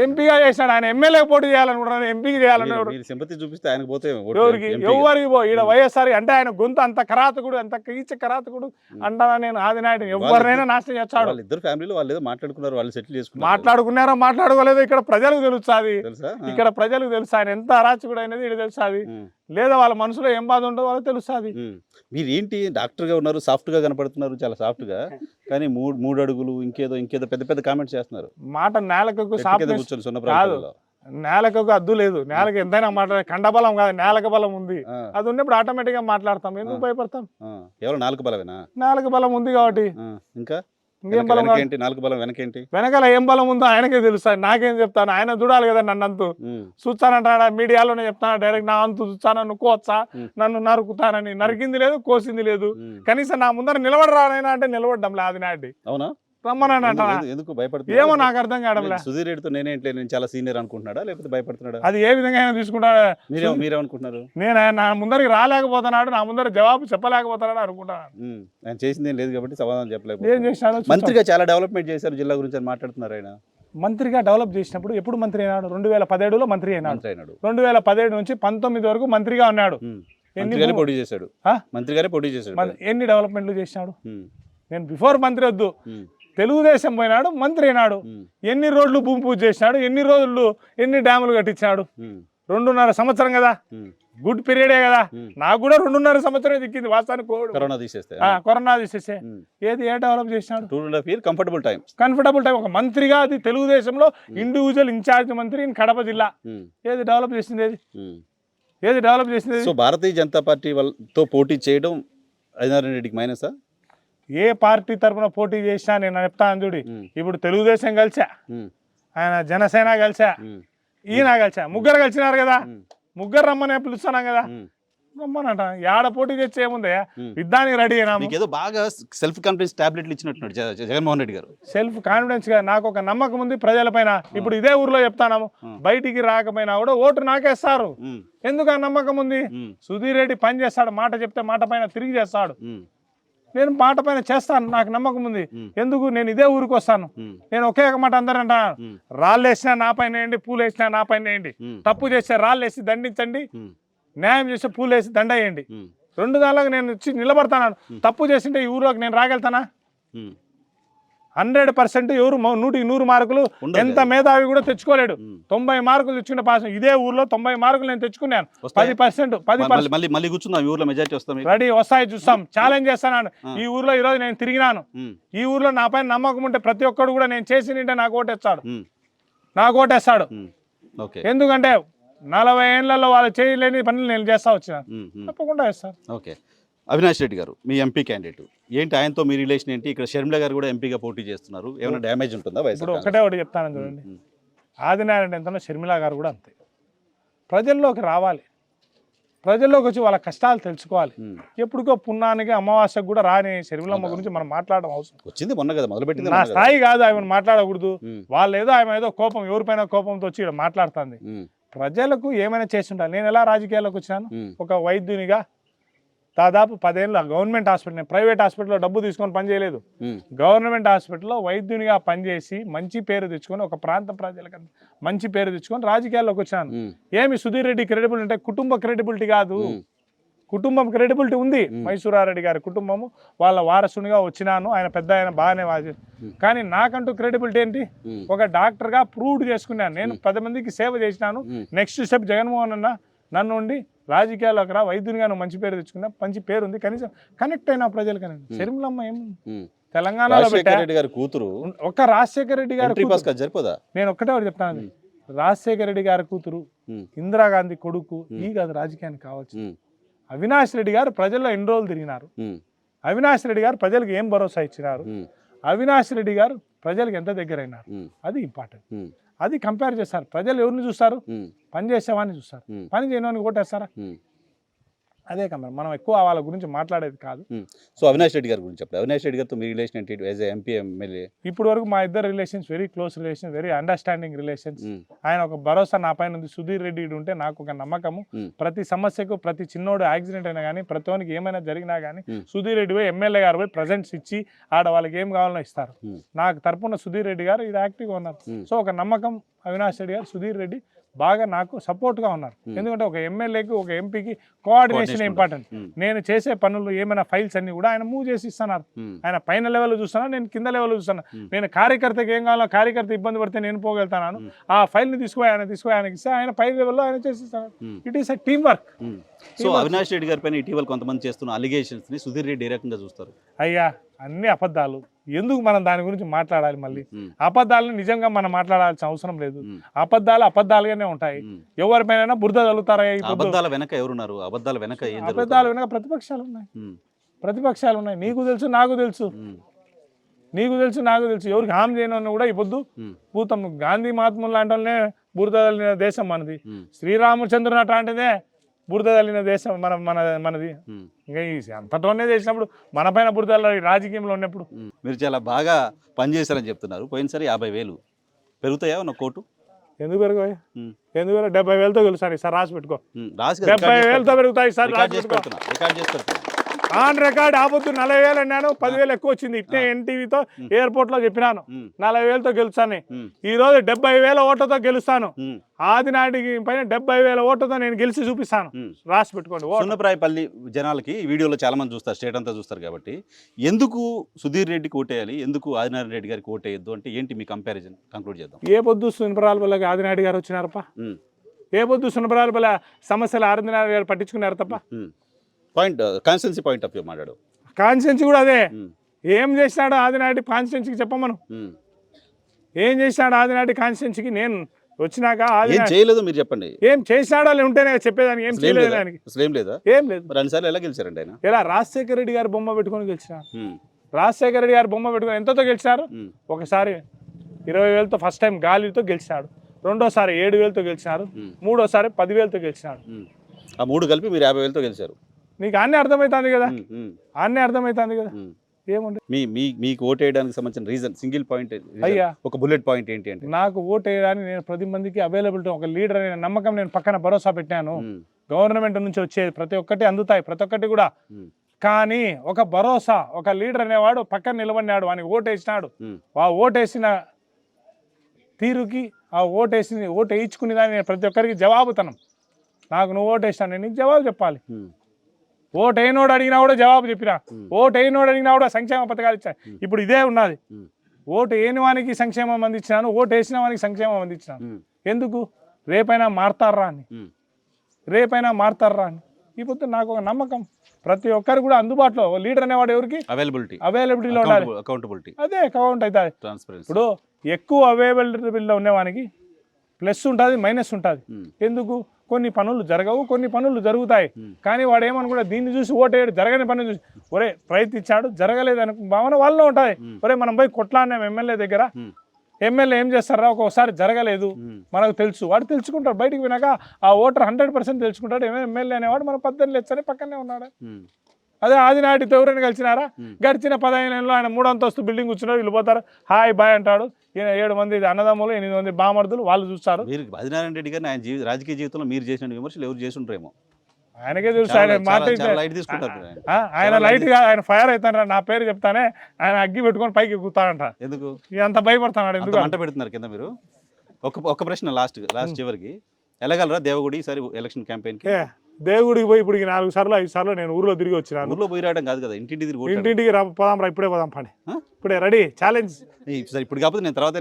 ఎంపీగా చేసినాడు. ఆయన ఎమ్మెల్యే పోటీ చేయాలనుకుంటున్నాడు, ఎంపీకి చేయాలన్నాడు. ఎవరికి పో ఈడ వైఎస్ఆర్ అంటే ఆయన గొంతు అంత కరాతకుడు, అంత కీచ కరాతకుడు అంటానా నేను ఆదినాయుడు. ఎవరినైనా నాశనం చేస్తాడు. మాట్లాడుకున్నారో మాట్లాడుకోలేదో ఇక్కడ ప్రజలకు తెలుస్తుంది. ఇక్కడ ప్రజలకు తెలుసు ఆయన ఎంత అరాచకుడు అనేది ఇక్కడ తెలుస్తుంది. లేదా వాళ్ళ మనసులో ఏం బాధ ఉంటుందో వాళ్ళకి తెలుస్తుంది. మీరు ఏంటి డాక్టర్గా ఉన్నారు, సాఫ్ట్గా కనపడుతున్నారు, చాలా సాఫ్ట్గా, కానీ 3 అడుగులు ఇంకేదో పెద్ద పెద్ద కామెంట్స్ చేస్తున్నారు. మాట నేలకు కాదు, నేలకు అద్దు లేదు. నేలకు ఎంతైనా మాట్లాడే కండబలం కాదు, నేలక బలం ఉంది. అది ఉన్నప్పుడు ఆటోమేటిక్ గా మాట్లాడతాం. ఎందుకు భయపడతాం? నాలుగు బలమేనా? నేలకు బలం ఉంది కాబట్టి. ఇంకా ఇంకేం బలం? నాలుగు బలం వెనకేంటి? వెనకాల ఏం బలం ఉందో ఆయనకే తెలుస్తాను, నాకేం చెప్తాను. ఆయన చూడాలి కదా నన్ను. అంతు చూస్తానంటాడా? మీడియాలోనే చెప్తాను డైరెక్ట్. నా అంతు చూస్తాను, నువ్వుకోవచ్చా, నన్ను నరుకుతానని. నరికింది లేదు, కోసింది లేదు. కనీసం నా ముందర నిలబడరానైనా అంటే నిలబడ్డం లేదు ఆదినాయుడు. అవునా? రమ్మని అంటారా? ఎందుకు భయపడుతుంది? ఏమో నాకు అర్థం కావడంలే. సుధీర్ రెడ్డితో నేనేంటి, నేను చాలా సీనియర్ అనుకుంటున్నాడా లేకపోతే భయపడుతున్నాడా? అది ఏ విధంగా ఆయన తీసుకుంటాడా? మీరేమనుకుంటున్నారు? నేను నా ముందరికి రాలేకపోతున్నాడు, నా ముందర జవాబు చెప్పలేకపోతున్నాడు అనుకుంటాను. ఆయన చేసింది ఏం లేదు కాబట్టి సమాధానం చెప్పలేకపోతే. ఏం చేసినాడు? మంత్రిగా చాలా డెవలప్మెంట్ చేశారు జిల్లా గురించి అని మాట్లాడుతున్నారు ఆయన. మంత్రిగా డెవలప్ చేసినప్పుడు ఎప్పుడు మంత్రి అయినాడు? 2017లో మంత్రి అయినాడు. 2017 నుంచి 19 వరకు మంత్రిగా ఉన్నాడు. పోటీ చేశాడు. మంత్రిగానే పోటీ చేశాడు. ఎన్ని డెవలప్మెంట్లు చేసినాడు? నేను బిఫోర్ మంత్రి వద్దు, తెలుగుదేశం పోయినాడు, మంత్రి అయినాడు. ఎన్ని రోడ్లు భూమి పూజ చేసినాడు? ఎన్ని రోజులు ఎన్ని డ్యాములు కట్టించాడు? 2.5 సంవత్సరం కదా, గుడ్ పీరియడే కదా. నాకు కూడా 2.5 సంవత్సరం దిక్కింది వాస్తవానికి. కరోనా తీసేస్తే ఏది ఏ డెవలప్ చేసినాడు? Comfortable time. ఒక మంత్రిగా అది తెలుగుదేశంలో ఇండివిజువల్ ఇన్ఛార్జ్ మంత్రి కడప జిల్లా. ఏది డెవలప్ చేసింది? ఏది డెవలప్ చేసింది? సో భారతీయ జనతా పార్టీ వాళ్ళతో పోటీ చేయడం ఆదినారాయణ రెడ్డికి మైనసా? ఏ పార్టీ తరఫున పోటీ చేసినా నేను చెప్తాను చూడి. ఇప్పుడు తెలుగుదేశం కలిసా, ఆయన జనసేన కలిసా, ఈయన కలిసా, ముగ్గురు కలిసినారు కదా. ముగ్గురు రమ్మని పిలుస్తున్నాం కదా, రమ్మనట. ఏడ పోటీ తెచ్చి ఏముంది, యుద్ధానికి రెడీ అయినా. మీకు ఏదో బాగా సెల్ఫ్ కాన్ఫిడెన్స్ టాబ్లెట్లు ఇచ్చినట్టున్నాడు జగన్మోహన్ రెడ్డి గారు. సెల్ఫ్ కాన్ఫిడెన్స్ గా నాకు ఒక నమ్మకం ఉంది ప్రజల పైన. ఇప్పుడు ఇదే ఊర్లో చెప్తాను, బయటికి రాకపోయినా కూడా ఓటు నాకేస్తారు. ఎందుకు ఆ నమ్మకం ఉంది? సుధీర్ రెడ్డి పని చేస్తాడు, మాట చెప్తే మాట పైన తిరిగి చేస్తాడు. నేను మాట పైన చేస్తాను, నాకు నమ్మకం ఉంది. ఎందుకు? నేను ఇదే ఊరికి వస్తాను. నేను ఒకే ఒక మాట అందరూ అంటాను, రాళ్ళు వేసినా నా పైన వేయండి, పూలు వేసినా నా పైన వేయండి. తప్పు చేస్తే రాళ్ళు వేసి దండించండి, న్యాయం చేస్తే పూలు వేసి దండ వేయండి. రెండు దానిలాగా నేను వచ్చి నిలబడతాను. తప్పు చేసింటే ఈ ఊరిలోకి నేను రాగలుగుతానా? 100% ఎవరు 100కి 100 మార్కులు ఎంత మేధావి కూడా తెచ్చుకోలేడు. 90 మార్కులు తెచ్చుకునే పాస్. ఇదే ఊర్లో 90 మార్కులు నేను తెచ్చుకున్నాను. 10% మళ్ళీ కూర్చుందాం, ఈ ఊర్లో మెజారిటీ వస్తాం. రెడీ, వస్తాయి, చూస్తాం. ఛాలెంజ్ చేస్తాను. ఈ ఊర్లో ఈరోజు నేను తిరిగినాను. ఈ ఊర్లో నా పైన నమ్మకం ఉంటే ప్రతి ఒక్కడు కూడా నేను చేసింటే నాకు ఓటేస్తాడు, నాకు ఓటేస్తాడు. ఎందుకంటే 40 ఏళ్లలో వాళ్ళు చేయలేని పనులు నేను చేస్తా వచ్చిన, తప్పకుండా వేస్తాను. ఓకే, అవినాష్ రెడ్డి గారు మీ ఎంపీ క్యాండిడేట్ ఏంటి? ఆయనతో మీ రిలేషన్ ఏంటి? ఇక్కడ షర్మిల గారు కూడా ఎంపీగా పోటీ చేస్తున్నారు, ఏమైనా డ్యామేజ్ ఉంటుందా? ఇప్పుడు ఒకటే ఒకటి చెప్తాను చూడండి, ఆదినారాయణ ఎంతనో షర్మిల గారు కూడా అంతే. ప్రజల్లోకి రావాలి, ప్రజల్లోకి వచ్చి వాళ్ళ కష్టాలు తెలుసుకోవాలి. ఎప్పుడుకో పుణ్యానికి అమావాస్యకు కూడా రాని షర్మిలమ్మ గురించి మనం మాట్లాడడం అవసరం. వచ్చింది మొన్న కదా, మొదలుపెట్టింది. నా స్థాయి కాదు ఆమెను మాట్లాడకూడదు. వాళ్ళు ఏదో ఆమె ఏదో కోపం, ఎవరిపైన కోపంతో వచ్చి ఇక్కడ మాట్లాడుతుంది. ప్రజలకు ఏమైనా చేసి ఉండాలి. నేను ఎలా రాజకీయాల్లోకి వచ్చినాను? ఒక వైద్యునిగా దాదాపు 10 ఏళ్ళు గవర్నమెంట్ హాస్పిటల్, నేను ప్రైవేట్ హాస్పిటల్లో డబ్బు తీసుకొని పనిచేయలేదు. గవర్నమెంట్ హాస్పిటల్లో వైద్యునిగా పనిచేసి మంచి పేరు తెచ్చుకొని, ఒక ప్రాంత ప్రజలకు మంచి పేరు తెచ్చుకొని రాజకీయాల్లోకి వచ్చాను. ఏమి సుధీర్ రెడ్డి క్రెడిబిలిటీ అంటే కుటుంబ క్రెడిబిలిటీ కాదు, కుటుంబం క్రెడిబిలిటీ ఉంది. మైసూరారెడ్డి గారి కుటుంబము, వాళ్ళ వారసునిగా వచ్చినాను. ఆయన పెద్ద, ఆయన బాగానే. కానీ నాకంటూ క్రెడిబిలిటీ ఏంటి? ఒక డాక్టర్గా ప్రూవ్డ్ చేసుకున్నాను. నేను 10 మందికి సేవ చేసినాను. నెక్స్ట్ స్టెప్ జగన్మోహన్ అన్న నన్ను ఉండి రాజకీయాల్లోకి రా, వైద్యునిగా నువ్వు మంచి పేరు తెచ్చుకున్నా, మంచి పేరు ఉంది. కనీసం కనెక్ట్ అయినా ప్రజలు. కానీ షర్మిలమ్మ ఏం తెలంగాణలో కూతురు, ఒక రాజశేఖర రెడ్డి గారు సరిపోదా? నేను ఒక్కటే ఒకటి చెప్తాను, రాజశేఖర రెడ్డి గారి కూతురు, ఇందిరాగాంధీ కొడుకు, ఈ కాదు రాజకీయానికి కావచ్చు. అవినాష్ రెడ్డి గారు ప్రజల్లో ఎన్ని రోజులు తిరిగినారు? అవినాష్ రెడ్డి గారు ప్రజలకు ఏం భరోసా ఇచ్చినారు? అవినాష్ రెడ్డి గారు ప్రజలకు ఎంత దగ్గర అయినారు? అది ఇంపార్టెంట్. అది కంపేర్ చేస్తారు. ప్రజలు ఎవరిని చూస్తారు? పని చేసేవాడిని చూస్తారు. పని చేయని ఓటేస్తారా? అదే కంపేర్. మనం ఎక్కువ వాళ్ళ గురించి మాట్లాడేది కాదు. సో అవినాష్ రెడ్డి గారి గురించి చెప్పండి. అవినాష్ రెడ్డి గారితో మీ రిలేషన్ ఏంటి? యాజ్ ఏ ఎంపీ ఎమ్మెల్యే ఇప్పుడు వరకు మా ఇద్దరు relations very close relation, very understanding relations. ఆయన ఒక భరోసా నా పైన ఉంది. సుధీర్ రెడ్డి ఉంటే నాకు ఒక నమ్మకము. ప్రతి సమస్యకు, ప్రతి చిన్నోడు యాక్సిడెంట్ అయినా కానీ, ప్రతి ఒక్కరికి ఏమైనా జరిగినా కానీ సుధీర్ రెడ్డి పోయి, ఎమ్మెల్యే గారు పోయి ప్రజెంట్స్ ఇచ్చి ఆడ వాళ్ళకి ఏం కావాలనో ఇస్తారు. నాకు తరపున సుధీర్ రెడ్డి గారు ఇది యాక్టివ్గా ఉన్నారు. సో ఒక నమ్మకం, అవినాష్ రెడ్డి గారు, సుధీర్ రెడ్డి బాగా నాకు సపోర్ట్గా ఉన్నారు. ఎందుకంటే ఒక ఎమ్మెల్యేకి, ఒక ఎంపీకి కోఆర్డినేషన్ ఇంపార్టెంట్. నేను చేసే పనులు ఏమైనా ఫైల్స్ అన్ని కూడా ఆయన మూవ్ చేసి ఇస్తున్నారు. ఆయన పైన లెవెల్లో చూస్తున్నారు, నేను కింద లెవెల్లో చూస్తాను. నేను కార్యకర్తకి ఏం కావాలో, కార్యకర్త ఇబ్బంది పడితే నేను పోగలుగుతాను. ఆ ఫైల్ని తీసుకుపోయి ఆయనకి ఇస్తే ఆయన పై లెవెల్లో ఆయన చేసిస్తున్నారు. It is a team work. So Avinash Reddy గారి పైన ఇటీవల కొంతమంది చేస్తున్న అలిగేషన్స్ ని సుధీర్ రెడ్డి ఏ రకంగా చూస్తారు? అయ్యా, అన్ని అబద్ధాలు. ఎందుకు మనం దాని గురించి మాట్లాడాలి? మళ్ళీ అబద్ధాలను నిజంగా మనం మాట్లాడాల్సిన అవసరం లేదు. అబద్ధాలు అబద్ధాలుగానే ఉంటాయి. ఎవరిపైన బురద తగులుతారా? అబద్ధాల వెనక ఎవరున్నారు? అబద్ధాల వెనక ప్రతిపక్షాలు ఉన్నాయి. ప్రతిపక్షాలు ఉన్నాయి. నీకు తెలుసు, నాకు తెలుసు. ఎవరికి హామీ చేయను కూడా ఈ పొద్దు భూతం. గాంధీ మహాత్ములు లాంటి వాళ్ళనే బురద తల్లిన దేశం మనది. శ్రీరామచంద్రుని అట్లాంటిదే బురద తల్లిన దేశం మనది. ఇంకా అంతటోనే చేసినప్పుడు మన పైన బురద రాజకీయంలో ఉన్నప్పుడు. మీరు చాలా బాగా పనిచేశారని చెప్తున్నారు. పోయినసారి 50,000 పెరుగుతాయా ఉన్న కోటు? ఎందుకు పెరుగుతాయి? 70,000తో గెలుస్తాను సార్, రాసి పెట్టుకో. 70,000తో పెరుగుతాయి సార్, రికార్డ్ చేసి పెడుతున్నా. On record. ఆపొద్దు 40,000 అన్నాను, 10,000 ఎక్కువ వచ్చింది. ఇట్నే ఎన్టీవీతో ఎయిర్పోర్ట్ లో చెప్పినాను 40,000తో గెలుస్తాను. ఈ రోజు 70,000 ఓట్లతో గెలుస్తాను. ఆదినాటికి పైన 70,000 ఓట్లతో నేను గెలిచి చూపిస్తాను. రాసి పెట్టుకోండి. సున్నప్రాయపల్లి జనాలకి వీడియోలో చాలా మంది చూస్తారు, స్టేట్ అంతా చూస్తారు కాబట్టి, ఎందుకు సుధీర్ రెడ్డికి ఓటేయాలి, ఎందుకు ఆదినారాయణ రెడ్డి గారికి ఓటేయద్దు అంటే ఏంటి మీ కంపారిజన్? కంక్లూడ్ చేద్దాం. ఏ పొద్దు సున్నప్రాయపల్లికి ఆదినాయుడు గారు వచ్చినారప్ప? ఏ పొద్దు సున్నప్రాయపల్లి సమస్యలు ఆదినాయుడు గారు పట్టించుకున్నారు తప్ప? Point constituency point of view మాట్లాడు. కాన్స్టిట్యున్సీ కూడా అదే. ఏం చేసినాడు ఆదినాయుడు కాన్స్టిట్యున్సీకి చెప్పమను. ఏం చేసినాడు ఆదినాయుడు కాన్స్టిట్యున్సీకి? నేను వచ్చినాక చేయలేదు మీరు చెప్పండి. ఏం చేసినాడో ఉంటేనే చెప్పేదానికి. ఏం చేయలేదు దానికి. ఏం లేదు. రెండుసార్లు ఎలా గెలిచారండి ఆయన? ఎలా? రాజశేఖర రెడ్డి గారు బొమ్మ పెట్టుకొని గెలిచినారు. రాజశేఖర రెడ్డి గారు బొమ్మ పెట్టుకొని ఎంతతో గెలిచినారు? ఒకసారి 20,000తో ఫస్ట్ టైం గాలితో గెలిచినాడు. రెండోసారి 7,000తో గెలిచినారు, మూడోసారి 10,000తో గెలిచినారు. ఆ 3 కలిపి మీరు 50,000తో గెలిచారు. నీకు అన్నీ అర్థమవుతుంది కదా, అన్నీ అర్థమవుతుంది కదా. ఏముంది మీకు ఓటు వేయడానికి సంబంధించిన రీజన్ సింగిల్ పాయింట్ అయ్యా, ఒక బుల్లెట్ పాయింట్ ఏంటి అంటే? నాకు ఓటు వేయడానికి నేను 10 మందికి అవైలబిలిటీ, ఒక లీడర్ అనే నమ్మకం నేను పక్కన భరోసా పెట్టాను. గవర్నమెంట్ నుంచి వచ్చేది ప్రతి ఒక్కటి అందుతాయి, ప్రతి ఒక్కటి కూడా. కానీ ఒక భరోసా, ఒక లీడర్ అనేవాడు పక్కన నిలబడినాడు, వానికి ఓటు వేసినాడు. ఆ ఓటు వేసిన తీరుకి, ఆ ఓటు వేయించుకునే దాన్ని నేను ప్రతి ఒక్కరికి జవాబుతనం. నాకు నువ్వు ఓటు వేసినా, నేను నీకు జవాబు చెప్పాలి. ఓటు అయినోడు అడిగినా కూడా జవాబు చెప్పినా, ఓటు అయినోడు అడిగినా కూడా సంక్షేమ పథకాలు ఇచ్చా. ఇప్పుడు ఇదే ఉన్నది, ఓటు వేయని వానికి సంక్షేమం అందించినాను, ఓటు వేసిన వానికి సంక్షేమం అందించినాను. ఎందుకు? రేపైనా మారుతారా అని, రేపైనా మారుతారా అని. ఇప్పుడు నాకు ఒక నమ్మకం, ప్రతి ఒక్కరు కూడా అందుబాటులో లీడర్ అనేవాడు ఎవరికి అవైలబిలిటీలో ఉండాలి, అకౌంటబిలిటీ. అదే అకౌంట్ అవుతుంది. ఇప్పుడు ఎక్కువ అవైలబిలిటీలో ఉండేవానికి ప్లస్ ఉంటుంది, మైనస్ ఉంటుంది. ఎందుకు? కొన్ని పనులు జరగవు, కొన్ని పనులు జరుగుతాయి. కానీ వాడు ఏమనుకుంటా, దీన్ని చూసి ఓటేయడు, జరగని పనులు చూసి ఒరే ప్రయత్నించాడు, జరగలేదు అనుకు భావన వాళ్ళలో ఉంటుంది. ఒరే మనం పోయి కొట్లాడినాం ఎమ్మెల్యే దగ్గర, ఎమ్మెల్యే ఏం చేస్తారా, ఒక్కొక్కసారి జరగలేదు మనకు తెలుసు, వాడు తెలుసుకుంటాడు. బయటికి పోయినాక ఆ ఓటర్ 100% తెలుసుకుంటాడు. ఎమ్మెల్యే అనేవాడు మన 18 లెచ్చని పక్కనే ఉన్నాడు. అదే ఆదినాటితో ఎవరైనా కలిసినారా? గడిచిన 15 ఏళ్ళలో ఆయన 3 అంతస్తు బిల్డింగ్ కూర్చున్నారు, వీళ్ళు పోతారు హాయ్ బాయ్ అంటాడు. ఈయన 7 మంది అన్నదమ్ములు, 8 మంది బామర్దులు, వాళ్ళు చూస్తారు. ఆదినారాయణ రెడ్డి గారిని ఆయన రాజకీయ జీవితంలో మీరు చేసిన విమర్శలు ఎవరు చేసి ఉంటారేమో, ఆయనకే తెలుసు. ఆయన ఆయన లైట్ గా ఆయన ఫైర్ అవుతాడు. నా పేరు చెప్తానే ఆయన అగ్గి పెట్టుకొని పైకి ఎక్కుతాడంట. ఎందుకు అంత భయపడతాడు? ఎందుకు మంట పెడుతున్నారు కింద మీరు? ఒక ప్రశ్న లాస్ట్ చివరికి, వెళ్ళగలరా దేవగుడి ఈసారి ఎలక్షన్ క్యాంపెయిన్ కి? దేవుడికి పోయి ఇప్పుడు 4 సార్లు 5 సార్లు నేను ఊర్లో తిరిగి వచ్చినాను. ఊర్లో పోయి రావడం కాదు కదా, ఇంటింటికి పోదాం రా, ఇప్పుడే పోదాం పని, ఇప్పుడే రెడీ ఛాలెంజ్. ఇప్పుడు కాకపోతే నేను తర్వాత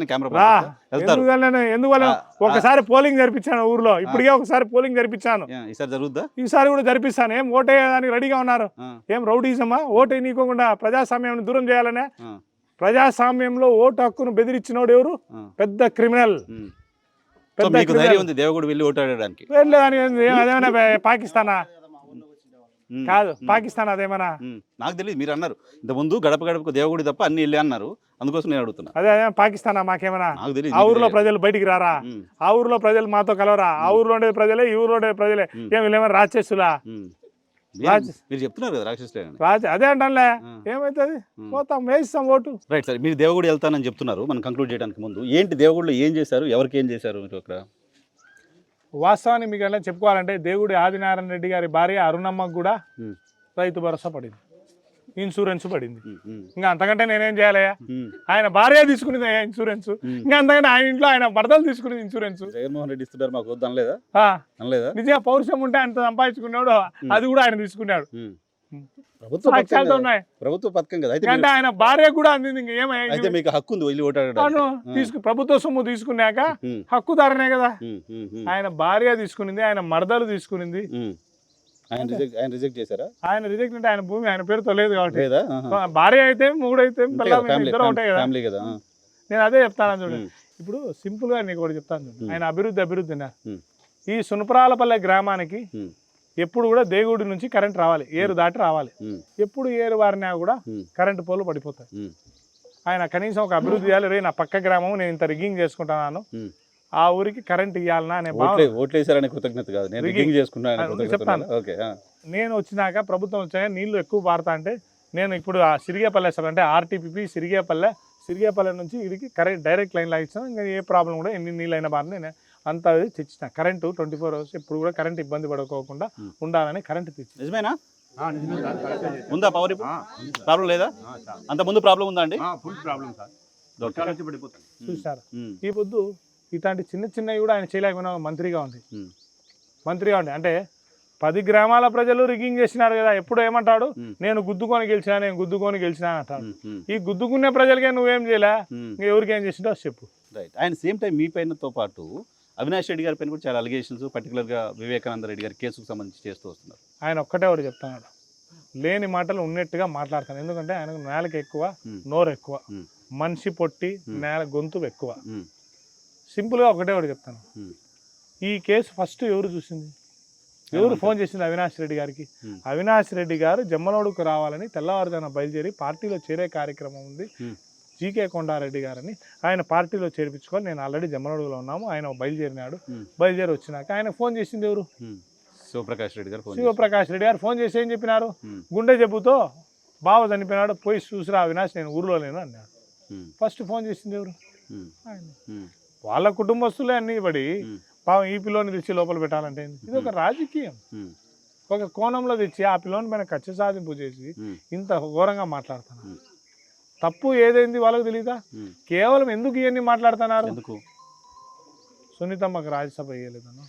ఎందువల్ల ఒకసారి పోలింగ్ జరిపించాను ఊర్లో, ఇప్పటికే ఒకసారి పోలింగ్ జరిపించాను. ఈసారి జరుగుద్దా? ఈసారి కూడా జరిపిస్తాను. ఏం ఓటేయడానికి రెడీగా ఉన్నారు? ఏం రౌడీజమా? ఓటు నీకోకుండా ప్రజాస్వామ్యం దూరం చేయాలనే? ప్రజాస్వామ్యంలో ఓటు హక్కును బెదిరించినోడు ఎవరు? పెద్ద క్రిమినల్. దేవుడు వెళ్ళి ఓటాడడానికి అదేమన్నా పాకిస్తానా? కాదు, పాకిస్తాన్ అదేమన్నా? నాకు తెలియదు. మీరు అన్నారు ఇంత ముందు గడప గడపకు దేవుడి తప్ప అన్ని వెళ్ళి అన్నారు, అందుకోసం నేను అడుగుతున్నా. అదే పాకిస్తానా? మాకేమన్నా ఆ ఊర్లో ప్రజలు బయటికి రారా? ఆ ఊర్లో ప్రజలు మాతో కలవరా? ఆ ఊర్లో ఉండే ప్రజలే, ఈ ఊర్లో ఉండే ప్రజలే. ఏం వీళ్ళేమన్నా రాక్షసులా? మీరు చెప్తున్నారు కదా రాక్షసులే. అదే అంటానులే, ఏమైతుంది? పోతాం, వేస్తాం ఓటు. రైట్ సార్, మీరు దేవుడు వెళ్తానని చెప్తున్నారు. మనం కంక్లూడ్ చేయడానికి ముందు ఏంటి దేవుడిలో ఏం చేశారు, ఎవరికి ఏం చేశారు మీరు అక్కడ? వాస్తవాన్ని మీకు ఎలా చెప్పుకోవాలంటే, దేవుడి ఆదినారాయణ రెడ్డి గారి భార్య అరుణమ్మకు కూడా రైతు భరోసా పడింది, ఇన్సూరెన్స్ పడింది. ఇంకా అంతకంటే నేనేం చేయాలయ్యా? ఆయన భార్య తీసుకునేది ఇన్సూరెన్స్, ఇంకా అంతకంటే ఆయన ఇంట్లో ఆయన భర్తలు తీసుకునేది ఇన్సూరెన్స్. జగన్మోహన్ రెడ్డి ఇస్తున్నారు మాకు వద్దు అనలేదా? నిజంగా పౌరుషం ఉంటే ఆయన సంపాదించుకున్నాడు, అది కూడా ఆయన తీసుకున్నాడు. ప్రభుత్వ పథకం కదా, అంటే ఆయన భార్య కూడా అందింది. అయితే మీకు హక్కు ఉంది వెళ్ళి ఓటాడడానికి. ప్రభుత్వ సొమ్ము తీసుకున్నాక హక్కుదారనే కదా. ఆయన భార్య తీసుకునింది, ఆయన మరదలు తీసుకునింది. ఆయన రిజెక్ట్ చేశారా? ఆయన రిజెక్ట్ అంటే ఆయన భూమి ఆయన పేరుతో లేదు కాబట్టి, భార్య అయితే మూడైతే ఇద్దరు ఉంటాయి కదా. నేను అదే చెప్తాను చూడండి. ఇప్పుడు సింపుల్ గా నీకు ఒకటి చెప్తాను చూడండి. ఆయన అభివృద్ధి ఈ సునపరాలపల్లె గ్రామానికి ఎప్పుడు కూడా దేవుడి నుంచి కరెంట్ రావాలి, ఏరు దాటి రావాలి. ఎప్పుడు ఏరు వారినా కూడా కరెంటు పోలు పడిపోతాయి. ఆయన కనీసం ఒక అభివృద్ధి చేయాలి. రే నా పక్క గ్రామం నేను ఇంత రిగ్గింగ్ చేసుకుంటున్నాను, ఆ ఊరికి కరెంట్ ఇవ్వాలన్నా అనే ఓట్లేసారనే కృతజ్ఞత కాదు, నేను రిగ్గింగ్ చేసుకుంటాను చెప్తాను. నేను వచ్చినాక ప్రభుత్వం వచ్చాక నీళ్లు ఎక్కువ పారుతా అంటే, నేను ఇప్పుడు ఆ సిరిగేపల్లె సార్ అంటే ఆర్టీపీపీ సిరిగేపల్లె నుంచి ఇదికి కరెంట్ డైరెక్ట్ లైన్ లాగించాను. ఇంకా ఏ ప్రాబ్లం కూడా ఎన్ని నీళ్ళు అయినా బాగా నేను అంతా తెచ్చిన. కరెంటు 24 hours ఎప్పుడు కూడా కరెంట్ ఇబ్బంది పడుకోకుండా ఉండాలని కరెంట్ తెచ్చి. నిజమేనా? ఉందా పవర్ ప్రాబ్లం లేదా? అంత ముందు ప్రాబ్లం ఉందా అండి? చూసారు ఈ పొద్దు ఇట్లాంటి చిన్నవి కూడా ఆయన చేయలేకపోయినా మంత్రిగా ఉంది అంటే 10 గ్రామాల ప్రజలు రిగ్గింగ్ చేసినారు కదా. ఎప్పుడు ఏమంటాడు, నేను గుద్దుకొని గెలిచినా అంటాడు. ఈ గుద్దుకునే ప్రజలకే నువ్వేం చేయలే, ఎవరికేం చేసిండో చెప్పు. రైట్. ఆయన సేమ్ టైం మీ పైనతో పాటు అవినాష్ రెడ్డి గారి పైన కూడా చాలా అలిగేషన్స్, పర్టికులర్గా వివేకానంద రెడ్డి గారి కేసుకు సంబంధించి చేస్తూ వస్తున్నారు. ఆయన ఒక్కటే ఒకటి చెప్తున్నాడు, లేని మాటలు ఉన్నట్టుగా మాట్లాడతాను. ఎందుకంటే ఆయనకు నేలకు ఎక్కువ, నోరు ఎక్కువ, మనిషి పొట్టి, నేల గొంతు ఎక్కువ. సింపుల్గా ఒకటే ఒకటి చెప్తాను, ఈ కేసు ఫస్ట్ ఎవరు చూసింది, ఎవరు ఫోన్ చేసింది? అవినాష్ రెడ్డి గారికి. అవినాష్ రెడ్డి గారు జమ్మలమడుగుకు రావాలని తెల్లవారుజామున బయలుదేరి పార్టీలో చేరే కార్యక్రమం ఉంది. జీకే కొండారెడ్డి గారని ఆయన పార్టీలో చేర్పించుకొని నేను ఆల్రెడీ జమ్మలమడుగులో ఉన్నాము. ఆయన బయలుదేరినాడు. బయలుదేరి వచ్చినాక ఆయన ఫోన్ చేసింది ఎవరు? శివప్రకాష్ రెడ్డి గారు శివప్రకాష్ రెడ్డి గారు ఫోన్ చేసి ఏం చెప్పినారు? గుండె జబ్బుతో బావ చనిపోయినాడు, పోయి చూసిరా అవినాష్, నేను ఊర్లో లేను అన్నాడు. ఫస్ట్ ఫోన్ చేసింది ఎవరు? ఆయన. వాళ్ళ కుటుంబస్తులే అన్నీ పడి పాపం ఈ పిల్లోని తెచ్చి లోపల పెట్టాలంటే ఇది ఒక రాజకీయం. ఒక కోణంలో తెచ్చి ఆ పిల్లోని పైన కక్ష సాధింపు చేసి ఇంత ఘోరంగా మాట్లాడుతున్నారు. తప్పు ఏదైంది వాళ్ళకి తెలీదా? కేవలం ఎందుకు ఇవన్నీ మాట్లాడుతున్నారు? సునీతమ్మకి రాజ్యసభ ఇవ్వలేదను,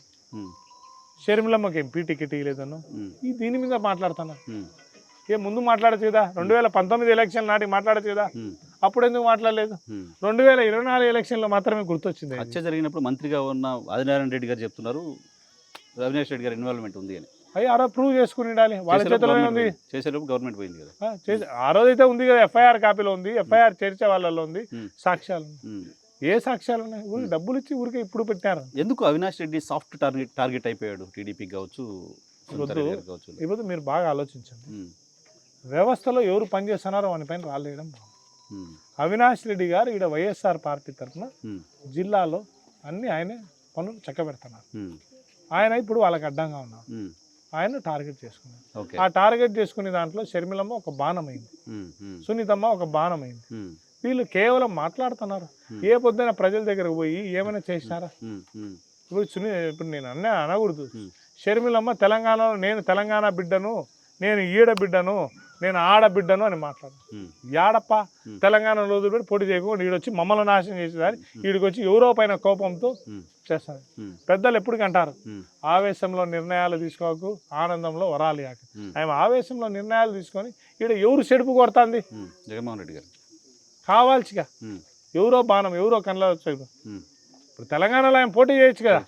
షర్మిలమ్మకి ఎంపీ టికెట్ ఇవ్వలేదను, ఈ దీని మీద మాట్లాడుతున్నారు. ముందు మాట్లాడచ్చు కదా, 2019 ఎలక్షన్ నాటికి మాట్లాడచ్చు కదా, అప్పుడు ఎందుకు మాట్లాడలేదు? 2024 ఎలక్షన్లో మాత్రమే గుర్తొచ్చింది. హత్య జరిగినప్పుడు మంత్రిగా ఉన్న ఆదినారాయణ రెడ్డి గారు చెప్తున్నారు అవినాష్ రెడ్డి గారి ఇన్వాల్వ్మెంట్ ఉంది అని. అయ్యి ఆ రోజు ప్రూవ్ చేసుకుని ఉండాలి, వాళ్ళ చేతిలోనే ఉంది. చేసేలోపు గవర్నమెంట్ పోయింది కదా, ఆ రోజు అయితే ఉంది కదా, ఎఫ్ఐఆర్ కాపీలో ఉంది, ఎఫ్ఐఆర్ చేర్చే వాళ్ళలో ఉంది, సాక్ష్యాలు. ఏ సాక్ష్యాలు ఉన్నాయి? ఊరికి డబ్బులు ఇచ్చి ఊరికే ఇప్పుడు పెట్టారు. ఎందుకు అవినాష్ రెడ్డి సాఫ్ట్ టార్గెట్ అయిపోయాడు? టీడీపీ కావచ్చు, ఇప్పుడు మీరు బాగా ఆలోచించండి. వ్యవస్థలో ఎవరు పనిచేస్తున్నారో వాని పైన రాలేయడం. అవినాష్ రెడ్డి గారు ఇక్కడ వైఎస్ఆర్ పార్టీ తరఫున జిల్లాలో అన్ని ఆయనే పనులు చక్కబెడుతున్నారు. ఆయన ఇప్పుడు వాళ్ళకి అడ్డంగా ఉన్నారు. ఆయన టార్గెట్ చేసుకున్నారు. ఆ టార్గెట్ చేసుకునే దాంట్లో షర్మిలమ్మ ఒక బాణమైంది, సునీతమ్మ ఒక బాణమైంది. వీళ్ళు కేవలం మాట్లాడుతున్నారు. ఏ పొద్దున ప్రజల దగ్గరకు పోయి ఏమైనా చేసినారా? ఇప్పుడు నేను అనకూడదు. షర్మిలమ్మ తెలంగాణలో నేను తెలంగాణ బిడ్డను, నేను ఈడ బిడ్డను, నేను ఆడబిడ్డను అని మాట్లాడు. యాడప్ప తెలంగాణలో వదిలిపెట్టి పోటీ చేయకుండా ఈడొచ్చి మమ్మల్ని నాశనం చేసేదాన్ని ఈడికి వచ్చి ఎవరో పైన కోపంతో చేస్తారు. పెద్దలు ఎప్పటికంటారు, ఆవేశంలో నిర్ణయాలు తీసుకోకు, ఆనందంలో వరాలి ఆక. ఆయన ఆవేశంలో నిర్ణయాలు తీసుకొని ఈడ ఎవరు చెడుపు కొడుతుంది? జగన్మోహన్ రెడ్డి గారు కావాల్సిగా ఎవరో బాణం, ఎవరో కళ్ళ వచ్చాయి. ఇప్పుడు తెలంగాణలో ఆయన పోటీ చేయొచ్చు కదా.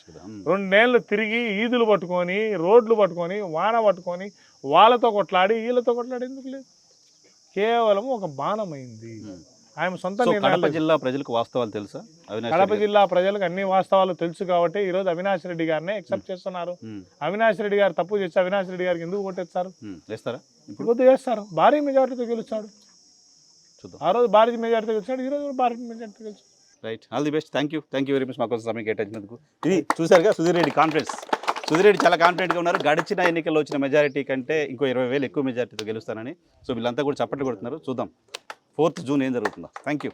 2 నెలలు తిరిగి ఈదులు పట్టుకొని, రోడ్లు పట్టుకొని, వాన పట్టుకొని, వాళ్ళతో కొట్లాడి వీళ్ళతో కొట్లాడి ఎందుకు లేదు? కేవలం ఒక బాణమైంది. ఆయన సొంత కడప జిల్లా ప్రజలకు వాస్తవాలు తెలుసా? కడప జిల్లా ప్రజలకు అన్ని వాస్తవాలు తెలుసు కాబట్టి ఈరోజు అవినాష్ రెడ్డి గారిని యాక్సెప్ట్ చేస్తున్నారు. అవినాష్ రెడ్డి గారు తప్పు చేసి అవినాష్ రెడ్డి గారికి ఎందుకు ఓటేస్తారు? ఇప్పుడు వేస్తారు. భారీ మెజార్టీతో గెలుస్తాడు. ఆ రోజు భారీ మెజార్టీతో గెలిచాడు, ఈ రోజు భారీ మెజార్టీతో గెలిచాడు. Right, all the best. Thank you very much మాకు సమయం కేటాయించినందుకు. ఇది చూసారుగా సుధీర్ రెడ్డి కాన్ఫిడెన్స్. సుధీర్ రెడ్డి చాలా కాన్ఫిడెంట్గా ఉన్నారు. గడిచిన ఎన్నికల్లో వచ్చిన మెజారిటీ కంటే ఇంకో 20,000 ఎక్కువ మెజారిటీతో గెలుస్తానని. సో వీళ్ళంతా కూడా చప్పట్లు కొడుతున్నారు. చూద్దాం 4th జూన్ ఏం జరుగుతుందో. Thank you.